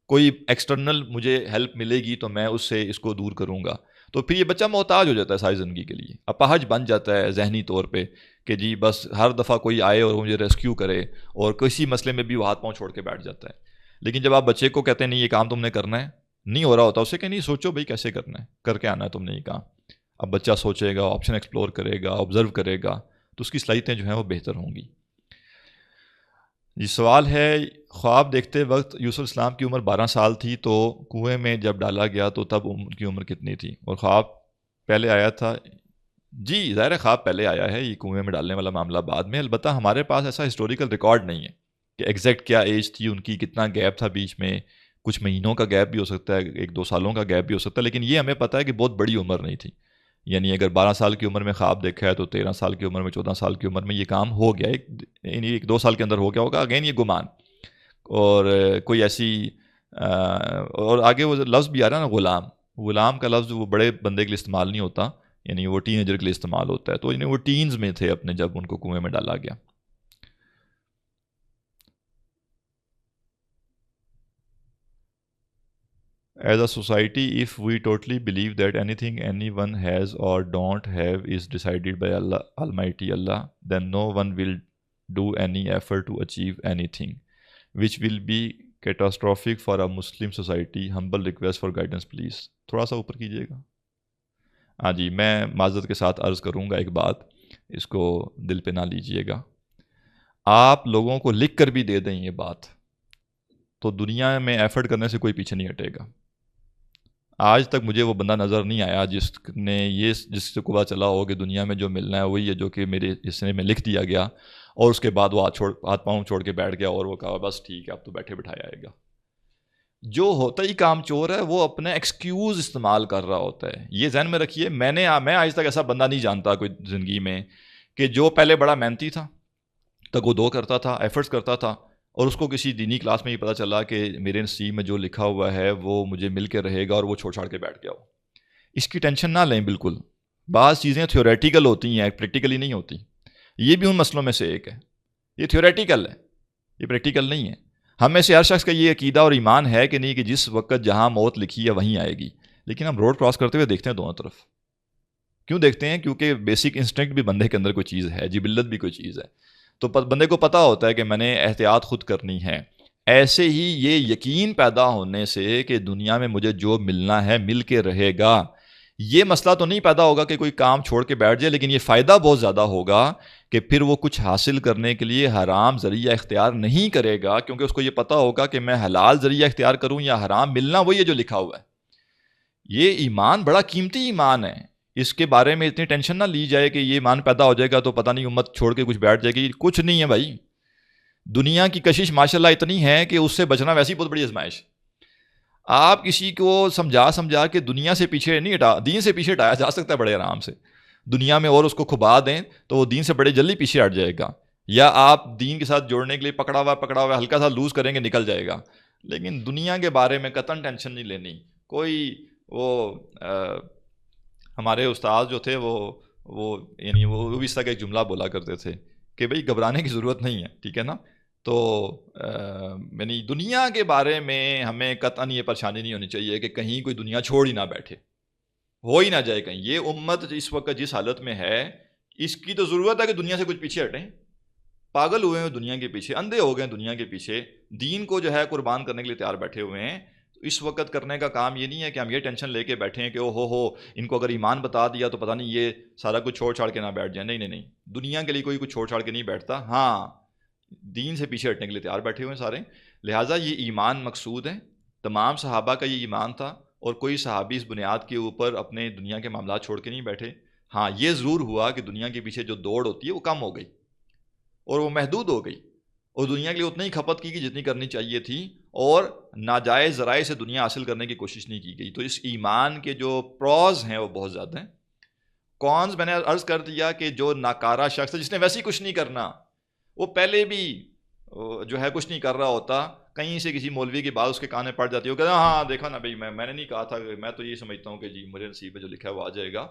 S1: کوئی ایکسٹرنل مجھے ہیلپ ملے گی تو میں اس سے اس کو دور کروں گا۔ تو پھر یہ بچہ محتاج ہو جاتا ہے ساری زندگی کے لیے، اپاہج بن جاتا ہے ذہنی طور پہ کہ جی بس ہر دفعہ کوئی آئے اور مجھے ریسکیو کرے، اور کسی مسئلے میں بھی وہ ہاتھ پاؤں چھوڑ کے بیٹھ جاتا ہے۔ لیکن جب آپ بچے کو کہتے ہیں نہیں یہ کام تم نے کرنا ہے، نہیں ہو رہا ہوتا، اسے کہ نہیں سوچو بھائی کیسے کرنا ہے، کر کے آنا ہے تم نے یہ کام۔ اب بچہ سوچے گا، آپشن ایکسپلور کرے گا، آبزرو کرے گا، تو اس کی صلاحیتیں جو ہیں وہ بہتر ہوں گی۔ جی سوال ہے، خواب دیکھتے وقت یوسف السلام کی عمر 12 سال تھی، تو کنویں میں جب ڈالا گیا تو تب ان کی عمر کتنی تھی؟ اور خواب پہلے آیا تھا؟ جی ظاہر ہے خواب پہلے آیا ہے، یہ کنویں میں ڈالنے والا معاملہ بعد میں. البتہ ہمارے پاس ایسا ہسٹوریکل ریکارڈ نہیں ہے کہ ایگزیکٹ کیا ایج تھی ان کی، کتنا گیپ تھا بیچ میں، کچھ مہینوں کا گیپ بھی ہو سکتا ہے، 1-2 سالوں کا گیپ بھی ہو سکتا ہے، لیکن یہ ہمیں پتہ ہے کہ بہت بڑی عمر نہیں تھی. یعنی اگر 12 سال کی عمر میں خواب دیکھا ہے تو 13 سال کی عمر میں، 14 سال کی عمر میں یہ کام ہو گیا، یعنی 1-2 سال کے اندر ہو گیا ہوگا. اگین یہ گمان، اور کوئی ایسی اور آگے وہ لفظ بھی آ رہا ہے نا، غلام. غلام کا لفظ وہ بڑے بندے کے لیے استعمال نہیں ہوتا، یعنی وہ ٹین ایجر کے لیے استعمال ہوتا ہے. تو یعنی وہ ٹینز میں تھے اپنے جب ان کو کنویں میں ڈالا گیا. As a society, if we totally believe that anything anyone has or don't have is decided by Allah, Almighty Allah, then no one will do any effort to achieve anything, which will be catastrophic for a Muslim society. Humble request for guidance, please. تھوڑا سا اوپر کیجیے گا. ہاں جی، میں معذرت کے ساتھ عرض کروں گا ایک بات، اس کو دل پہ نہ لیجیے گا. آپ لوگوں کو لکھ کر بھی دے دیں یہ بات تو دنیا میں ایفرٹ کرنے سے کوئی پیچھے نہیں ہٹے گا. آج تک مجھے وہ بندہ نظر نہیں آیا جس سے کو پتا چلا ہو کہ دنیا میں جو ملنا ہے وہی ہے جو کہ میرے حصے میں لکھ دیا گیا، اور اس کے بعد وہ ہاتھ پاؤں چھوڑ کے بیٹھ گیا اور وہ کہا بس ٹھیک ہے اب تو بیٹھے بٹھائے آئے گا. جو ہوتا ہی کام چور ہے وہ اپنا ایکسکیوز استعمال کر رہا ہوتا ہے. یہ ذہن میں رکھیے. میں آج تک ایسا بندہ نہیں جانتا کوئی زندگی میں کہ جو پہلے بڑا محنتی تھا، تک وہ دو کرتا تھا، ایفرٹس کرتا تھا، اور اس کو کسی دینی کلاس میں یہ پتہ چلا کہ میرے نصیب میں جو لکھا ہوا ہے وہ مجھے مل کے رہے گا، اور وہ چھوڑ چھاڑ کے بیٹھ گیا ہو. اس کی ٹینشن نہ لیں بالکل. بعض چیزیں تھیوریٹیکل ہوتی ہیں، پریکٹیکلی نہیں ہوتی. یہ بھی ان مسئلوں میں سے ایک ہے. یہ تھیوریٹیکل ہے، یہ پریکٹیکل نہیں ہے. ہم میں سے ہر شخص کا یہ عقیدہ اور ایمان ہے کہ نہیں کہ جس وقت جہاں موت لکھی ہے وہیں آئے گی. لیکن ہم روڈ کراس کرتے ہوئے دیکھتے ہیں دونوں طرف. کیوں دیکھتے ہیں؟ کیونکہ بیسک انسٹنکٹ بھی بندے کے اندر کوئی چیز ہے، جبلت بھی کوئی چیز ہے. تو بندے کو پتہ ہوتا ہے کہ میں نے احتیاط خود کرنی ہے. ایسے ہی یہ یقین پیدا ہونے سے کہ دنیا میں مجھے جو ملنا ہے مل کے رہے گا، یہ مسئلہ تو نہیں پیدا ہوگا کہ کوئی کام چھوڑ کے بیٹھ جائے، لیکن یہ فائدہ بہت زیادہ ہوگا کہ پھر وہ کچھ حاصل کرنے کے لیے حرام ذریعہ اختیار نہیں کرے گا، کیونکہ اس کو یہ پتہ ہوگا کہ میں حلال ذریعہ اختیار کروں یا حرام، ملنا وہی ہے جو لکھا ہوا ہے. یہ ایمان بڑا قیمتی ایمان ہے. اس کے بارے میں اتنی ٹینشن نہ لی جائے کہ یہ ایمان پیدا ہو جائے گا تو پتہ نہیں امت چھوڑ کے کچھ بیٹھ جائے گی. کچھ نہیں ہے بھائی. دنیا کی کشش ماشاءاللہ اتنی ہے کہ اس سے بچنا ویسی بہت بڑی آزمائش. آپ کسی کو سمجھا کے دنیا سے پیچھے نہیں دین سے پیچھے ہٹایا جا سکتا ہے بڑے آرام سے. دنیا میں اور اس کو کھبا دیں تو وہ دین سے بڑے جلدی پیچھے ہٹ جائے گا، یا آپ دین کے ساتھ جوڑنے کے لیے پکڑا ہوا ہلکا سا لوز کریں گے نکل جائے گا. لیکن دنیا کے بارے میں قطعاً ٹینشن نہیں لینی. کوئی وہ ہمارے استاد جو تھے وہ یعنی وہ اس طرح کا ایک جملہ بولا کرتے تھے کہ بھئی گھبرانے کی ضرورت نہیں ہے، ٹھیک ہے نا. تو یعنی دنیا کے بارے میں ہمیں قطعاً یہ پریشانی نہیں ہونی چاہیے کہ کہیں کوئی دنیا چھوڑ ہی نہ بیٹھے، ہو ہی نہ جائے کہیں. یہ امت اس وقت جس حالت میں ہے، اس کی تو ضرورت ہے کہ دنیا سے کچھ پیچھے ہٹیں. پاگل ہوئے ہیں دنیا کے پیچھے، اندھے ہو گئے ہیں دنیا کے پیچھے، دین کو جو ہے قربان کرنے کے لیے تیار بیٹھے ہوئے ہیں. اس وقت کرنے کا کام یہ نہیں ہے کہ ہم یہ ٹینشن لے کے بیٹھے ہیں کہ او ہو ان کو اگر ایمان بتا دیا تو پتہ نہیں یہ سارا کچھ چھوڑ چھاڑ کے نہ بیٹھ جائیں. نہیں، دنیا کے لیے کوئی کچھ چھوڑ چھاڑ کے نہیں بیٹھتا. ہاں، دین سے پیچھے ہٹنے کے لیے تیار بیٹھے ہوئے ہیں سارے. لہٰذا یہ ایمان مقصود ہے. تمام صحابہ کا یہ ایمان تھا، اور کوئی صحابی اس بنیاد کے اوپر اپنے دنیا کے معاملات چھوڑ کے نہیں بیٹھے. ہاں، یہ ضرور ہوا کہ دنیا کے پیچھے جو دوڑ ہوتی ہے وہ کم ہو گئی اور وہ محدود ہو گئی، اور دنیا کے لیے اتنی ہی کھپت کی جتنی کرنی چاہیے تھی، اور ناجائز ذرائع سے دنیا حاصل کرنے کی کوشش نہیں کی گئی. تو اس ایمان کے جو پروز ہیں وہ بہت زیادہ ہیں. کونز میں نے عرض کر دیا کہ جو ناکارہ شخص ہے جس نے ویسے ہی کچھ نہیں کرنا، وہ پہلے بھی جو ہے کچھ نہیں کر رہا ہوتا، کہیں سے کسی مولوی کی بات اس کے کان میں پڑ جاتی ہے، وہ کہتا ہاں دیکھا نا بھائی میں نے نہیں کہا تھا، میں تو یہ سمجھتا ہوں کہ جی میرے نصیب میں جو لکھا ہے وہ آ جائے گا.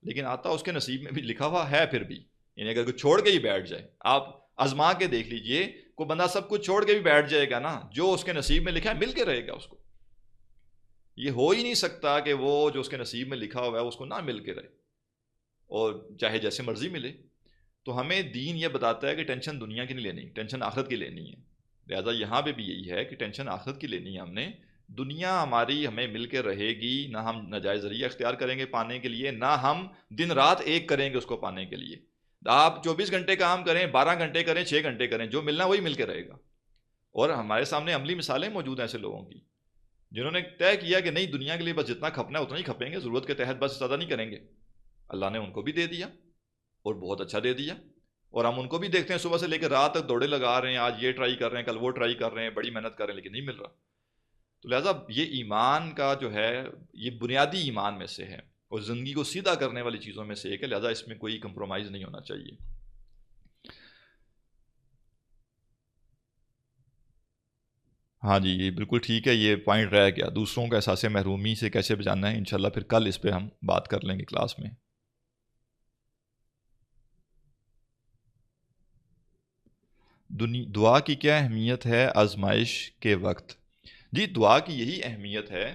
S1: لیکن آتا اس کے نصیب میں بھی لکھا ہوا ہے پھر بھی. یعنی اگر کوئی چھوڑ کے ہی بیٹھ جائے، آپ آزما کے دیکھ لیجئے، کوئی بندہ سب کچھ چھوڑ کے بھی بیٹھ جائے گا نا، جو اس کے نصیب میں لکھا ہے مل کے رہے گا اس کو. یہ ہو ہی نہیں سکتا کہ وہ جو اس کے نصیب میں لکھا ہوا ہے اس کو نہ مل کے رہے، اور چاہے جیسے مرضی ملے. تو ہمیں دین یہ بتاتا ہے کہ ٹینشن دنیا کی نہیں لینی، ٹینشن آخرت کی لینی ہے. لہٰذا یہاں پہ بھی یہی ہے کہ ٹینشن آخرت کی لینی ہے ہم نے. دنیا ہماری ہمیں مل کے رہے گی، نہ ہم ناجائز ذریعہ اختیار کریں گے پانے کے لیے، نہ ہم دن رات ایک کریں گے اس کو پانے کے لیے. آپ 24 گھنٹے کام کریں، 12 گھنٹے کریں، 6 گھنٹے کریں، جو ملنا وہی مل کے رہے گا. اور ہمارے سامنے عملی مثالیں موجود ہیں ایسے لوگوں کی جنہوں نے طے کیا کہ نہیں دنیا کے لیے بس جتنا کھپنا ہے اتنا ہی کھپیں گے, ضرورت کے تحت بس زیادہ نہیں کریں گے. اللہ نے ان کو بھی دے دیا اور بہت اچھا دے دیا, اور ہم ان کو بھی دیکھتے ہیں صبح سے لے کے رات تک دوڑے لگا رہے ہیں, آج یہ ٹرائی کر رہے ہیں, کل وہ ٹرائی کر رہے ہیں, بڑی محنت کر رہے ہیں, لیکن نہیں مل رہا. تو لہٰذا یہ ایمان کا جو ہے یہ بنیادی ایمان میں سے ہے اور زندگی کو سیدھا کرنے والی چیزوں میں سے ایک ہے, لہٰذا اس میں کوئی کمپرومائز نہیں ہونا چاہیے. ہاں جی, یہ بالکل ٹھیک ہے, یہ پوائنٹ رہ گیا, دوسروں کا احساس محرومی سے کیسے بچانا ہے. انشاءاللہ پھر کل اس پہ ہم بات کر لیں گے کلاس میں. دعا کی کیا اہمیت ہے آزمائش کے وقت؟ جی, دعا کی یہی اہمیت ہے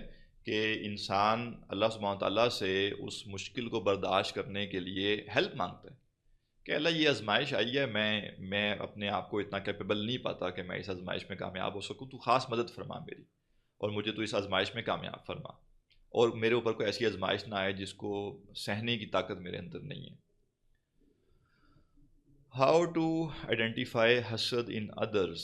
S1: کہ انسان اللہ سبحانہ تعالیٰ سے اس مشکل کو برداشت کرنے کے لیے ہیلپ مانگتا ہے کہ اللہ یہ آزمائش آئی ہے, میں اپنے آپ کو اتنا کیپیبل نہیں پاتا کہ میں اس آزمائش میں کامیاب ہو سکوں, تو خاص مدد فرما میری, اور مجھے تو اس آزمائش میں کامیاب فرما, اور میرے اوپر کوئی ایسی آزمائش نہ آئے جس کو سہنے کی طاقت میرے اندر نہیں ہے. How to identify hasad in others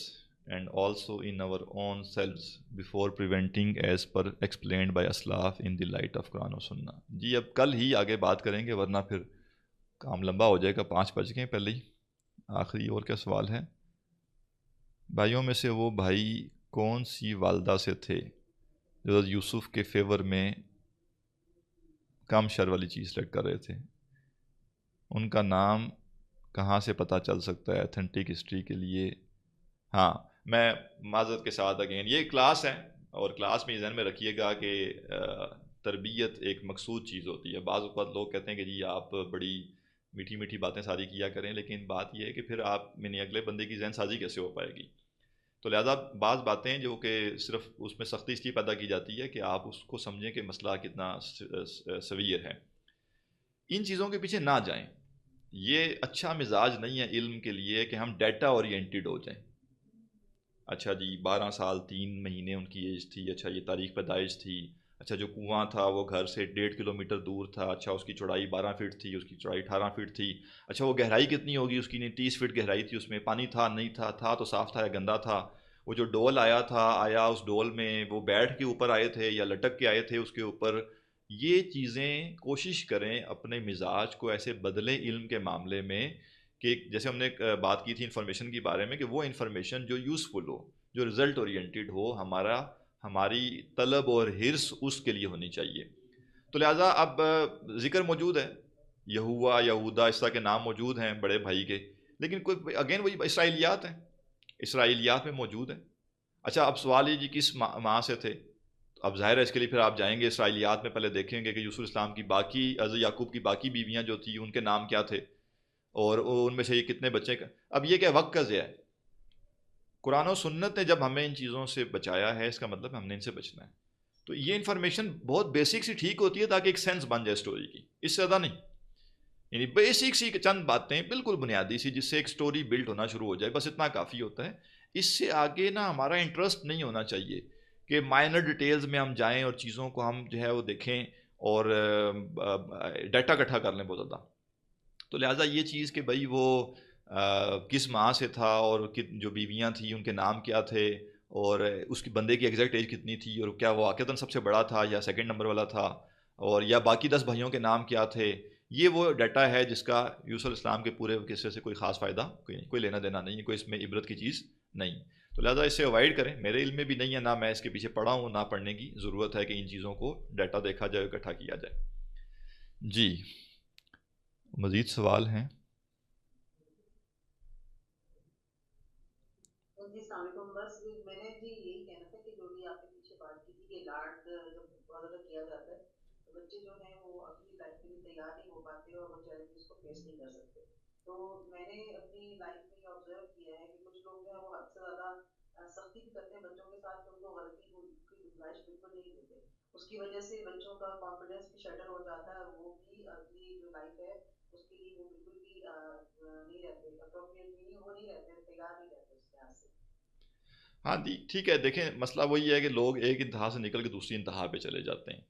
S1: and also in our own selves before preventing as per explained by Aslaf in the light of Quran و Sunnah. جی اب کل ہی آگے بات کریں گے ورنہ پھر کام لمبا ہو جائے گا, 5 بج گئے پہلے ہی. آخری اور کیا سوال ہے؟ بھائیوں میں سے وہ بھائی کون سی والدہ سے تھے جو یوسف کے فیور میں کم شر والی چیز سلیکٹ کر رہے تھے؟ ان کا نام کہاں سے پتہ چل سکتا ہے ایتھنٹک ہسٹری کے لیے؟ ہاں, میں معذرت کے ساتھ اگین یہ کلاس ہے, اور کلاس میں ذہن میں رکھیے گا کہ تربیت ایک مقصود چیز ہوتی ہے. بعض اوقات لوگ کہتے ہیں کہ جی آپ بڑی میٹھی میٹھی باتیں ساری کیا کریں, لیکن بات یہ ہے کہ پھر آپ میں اگلے بندے کی ذہن سازی کیسے ہو پائے گی. تو لہذا بعض باتیں جو کہ صرف اس میں سختی اس لیے پیدا کی جاتی ہے کہ آپ اس کو سمجھیں کہ مسئلہ کتنا سویر ہے. ان چیزوں کے پیچھے نہ جائیں. یہ اچھا مزاج نہیں ہے علم کے لیے کہ ہم ڈیٹا اورینٹیڈ ہو جائیں. اچھا جی 12 سال 3 مہینے ان کی ایج تھی, اچھا یہ تاریخ پیدائش تھی, اچھا جو کنواں تھا وہ گھر سے 1.5 کلومیٹر دور تھا, اچھا اس کی چوڑائی 12 فٹ تھی, اس کی چوڑائی 18 فٹ تھی, اچھا وہ گہرائی کتنی ہوگی اس کی, نہیں 30 فٹ گہرائی تھی, اس میں پانی تھا نہیں تھا تو صاف تھا یا گندا تھا, وہ جو ڈول آیا تھا آیا اس ڈول میں وہ بیٹھ کے اوپر آئے تھے یا لٹک کے آئے تھے اس کے اوپر. یہ چیزیں کوشش کریں اپنے مزاج کو ایسے بدلیں علم کے معاملے میں کہ جیسے ہم نے بات کی تھی انفارمیشن کے بارے میں, کہ وہ انفارمیشن جو یوزفل ہو, جو رزلٹ اورینٹیڈ ہو, ہماری طلب اور حرص اس کے لیے ہونی چاہیے. تو لہٰذا اب ذکر موجود ہے, یہوا یہودا اس طرح کے نام موجود ہیں بڑے بھائی کے, لیکن کوئی اگین وہی اسرائیلیات ہیں, اسرائیلیات میں موجود ہیں. اچھا اب سوال یہ جی کس ماں سے تھے؟ اب ظاہر ہے اس کے لیے پھر آپ جائیں گے اسرائیلیات میں, پہلے دیکھیں گے کہ یوسف اسلام کی باقی یعقوب کی باقی بیویاں جو تھیں ان کے نام کیا تھے, اور ان میں سے یہ کتنے بچے کا. اب یہ کہ وقت کا ضیاع ہے. قرآن و سنت نے جب ہمیں ان چیزوں سے بچایا ہے, اس کا مطلب ہم نے ان سے بچنا ہے. تو یہ انفارمیشن بہت بیسک سی ٹھیک ہوتی ہے تاکہ ایک سینس بن جائے اسٹوری کی, اس سے زیادہ نہیں. یعنی بیسک سی چند باتیں بالکل بنیادی سی جس سے ایک اسٹوری بلڈ ہونا شروع ہو جائے, بس اتنا کافی ہوتا ہے. اس سے آگے نا ہمارا انٹرسٹ نہیں ہونا چاہیے کہ مائنر ڈیٹیلز میں ہم جائیں اور چیزوں کو ہم جو ہے وہ دیکھیں اور ڈیٹا اکٹھا کر لیں بہت زیادہ. تو لہٰذا یہ چیز کہ بھائی وہ کس ماں سے تھا اور جو بیویاں تھیں ان کے نام کیا تھے اور اس کی بندے کی ایگزیکٹ ایج کتنی تھی اور کیا وہ واقعتاً سب سے بڑا تھا یا سیکنڈ نمبر والا تھا, اور یا باقی 10 بھائیوں کے نام کیا تھے, یہ وہ ڈیٹا ہے جس کا یوسف الاسلام کے پورے قصے سے کوئی خاص فائدہ کوئی لینا دینا نہیں ہے, کوئی اس میں عبرت کی چیز نہیں. تو لہٰذا اس سے اوائڈ کریں. میرے علم میں بھی نہیں ہے, نہ میں اس کے پیچھے پڑھا ہوں, نہ پڑھنے کی ضرورت ہے کہ ان چیزوں کو ڈیٹا دیکھا جائے, اکٹھا کیا جائے. جی مزید سوال ہیں؟
S3: جی السلام علیکم. بس میں نے جی یہی کہنا تھا کہ جو بھی آپ نے پیچھے بات کی تھی کہ لاڈ جب بہت زیادہ کیا جاتا ہے تو بچے جو ہیں وہ اپنی لائف کے لیے تیار نہیں ہو پاتے اور وہ چیلنجز کو فیس نہیں کر سکتے. تو میں نے اپنی لائف میں یہ آبزرو کیا ہے کہ کچھ لوگ جو ہے وہ حد سے زیادہ سختی بھی کرتے ہیں بچوں کے ساتھ, ان کو غلطی کی گنجائش بالکل نہیں دیتے. اس کی وجہ سے بچوں کا کانفیڈینس بھی شٹر ہو جاتا ہے, وہ بھی اپنی جو لائف ہے اس کے لیے وہ بالکل بھی نہیں رہتے اپروپریٹ, وہ نہیں رہتے, تیار نہیں رہتے اس لحاظ سے.
S1: ہاں جی ٹھیک ہے. دیکھیں مسئلہ وہی ہے کہ لوگ ایک انتہا سے نکل کے دوسری انتہا پہ چلے جاتے ہیں.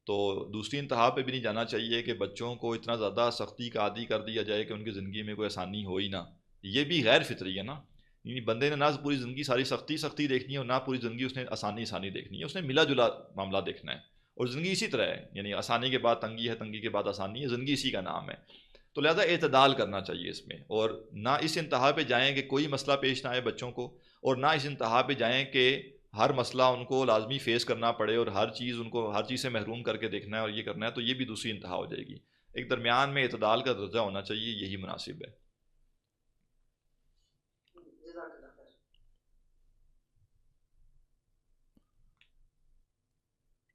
S1: تو دوسری انتہا پہ بھی نہیں جانا چاہیے کہ بچوں کو اتنا زیادہ سختی کا عادی کر دیا جائے کہ ان کی زندگی میں کوئی آسانی ہو ہی نہ. یہ بھی غیر فطری ہے نا. یعنی بندے نے نہ پوری زندگی ساری سختی دیکھنی ہے اور نہ پوری زندگی اس نے آسانی دیکھنی ہے، اس نے ملا جلا معاملہ دیکھنا ہے، اور زندگی اسی طرح ہے، یعنی آسانی کے بعد تنگی ہے، تنگی کے بعد آسانی ہے، زندگی اسی کا نام ہے. تو لہذا اعتدال کرنا چاہیے اس میں، اور نہ اس انتہا پہ جائیں کہ کوئی مسئلہ پیش نہ آئے بچوں کو، اور نہ اس انتہا پہ جائیں کہ ہر مسئلہ ان کو لازمی فیس کرنا پڑے اور ہر چیز ان کو ہر چیز سے محروم کر کے دیکھنا ہے اور یہ کرنا ہے، تو یہ بھی دوسری انتہا ہو جائے گی. ایک درمیان میں اعتدال کا درجہ ہونا چاہیے، یہی مناسب ہے.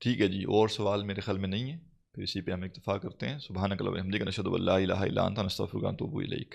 S1: ٹھیک ہے جی، اور سوال میرے خیال میں نہیں ہے، پھر اسی پہ ہم اکتفا کرتے ہیں. سبحانک اللہم و بحمدک، نشہد ان لا الہ الا انت، نستغفرک و نتوب الیک.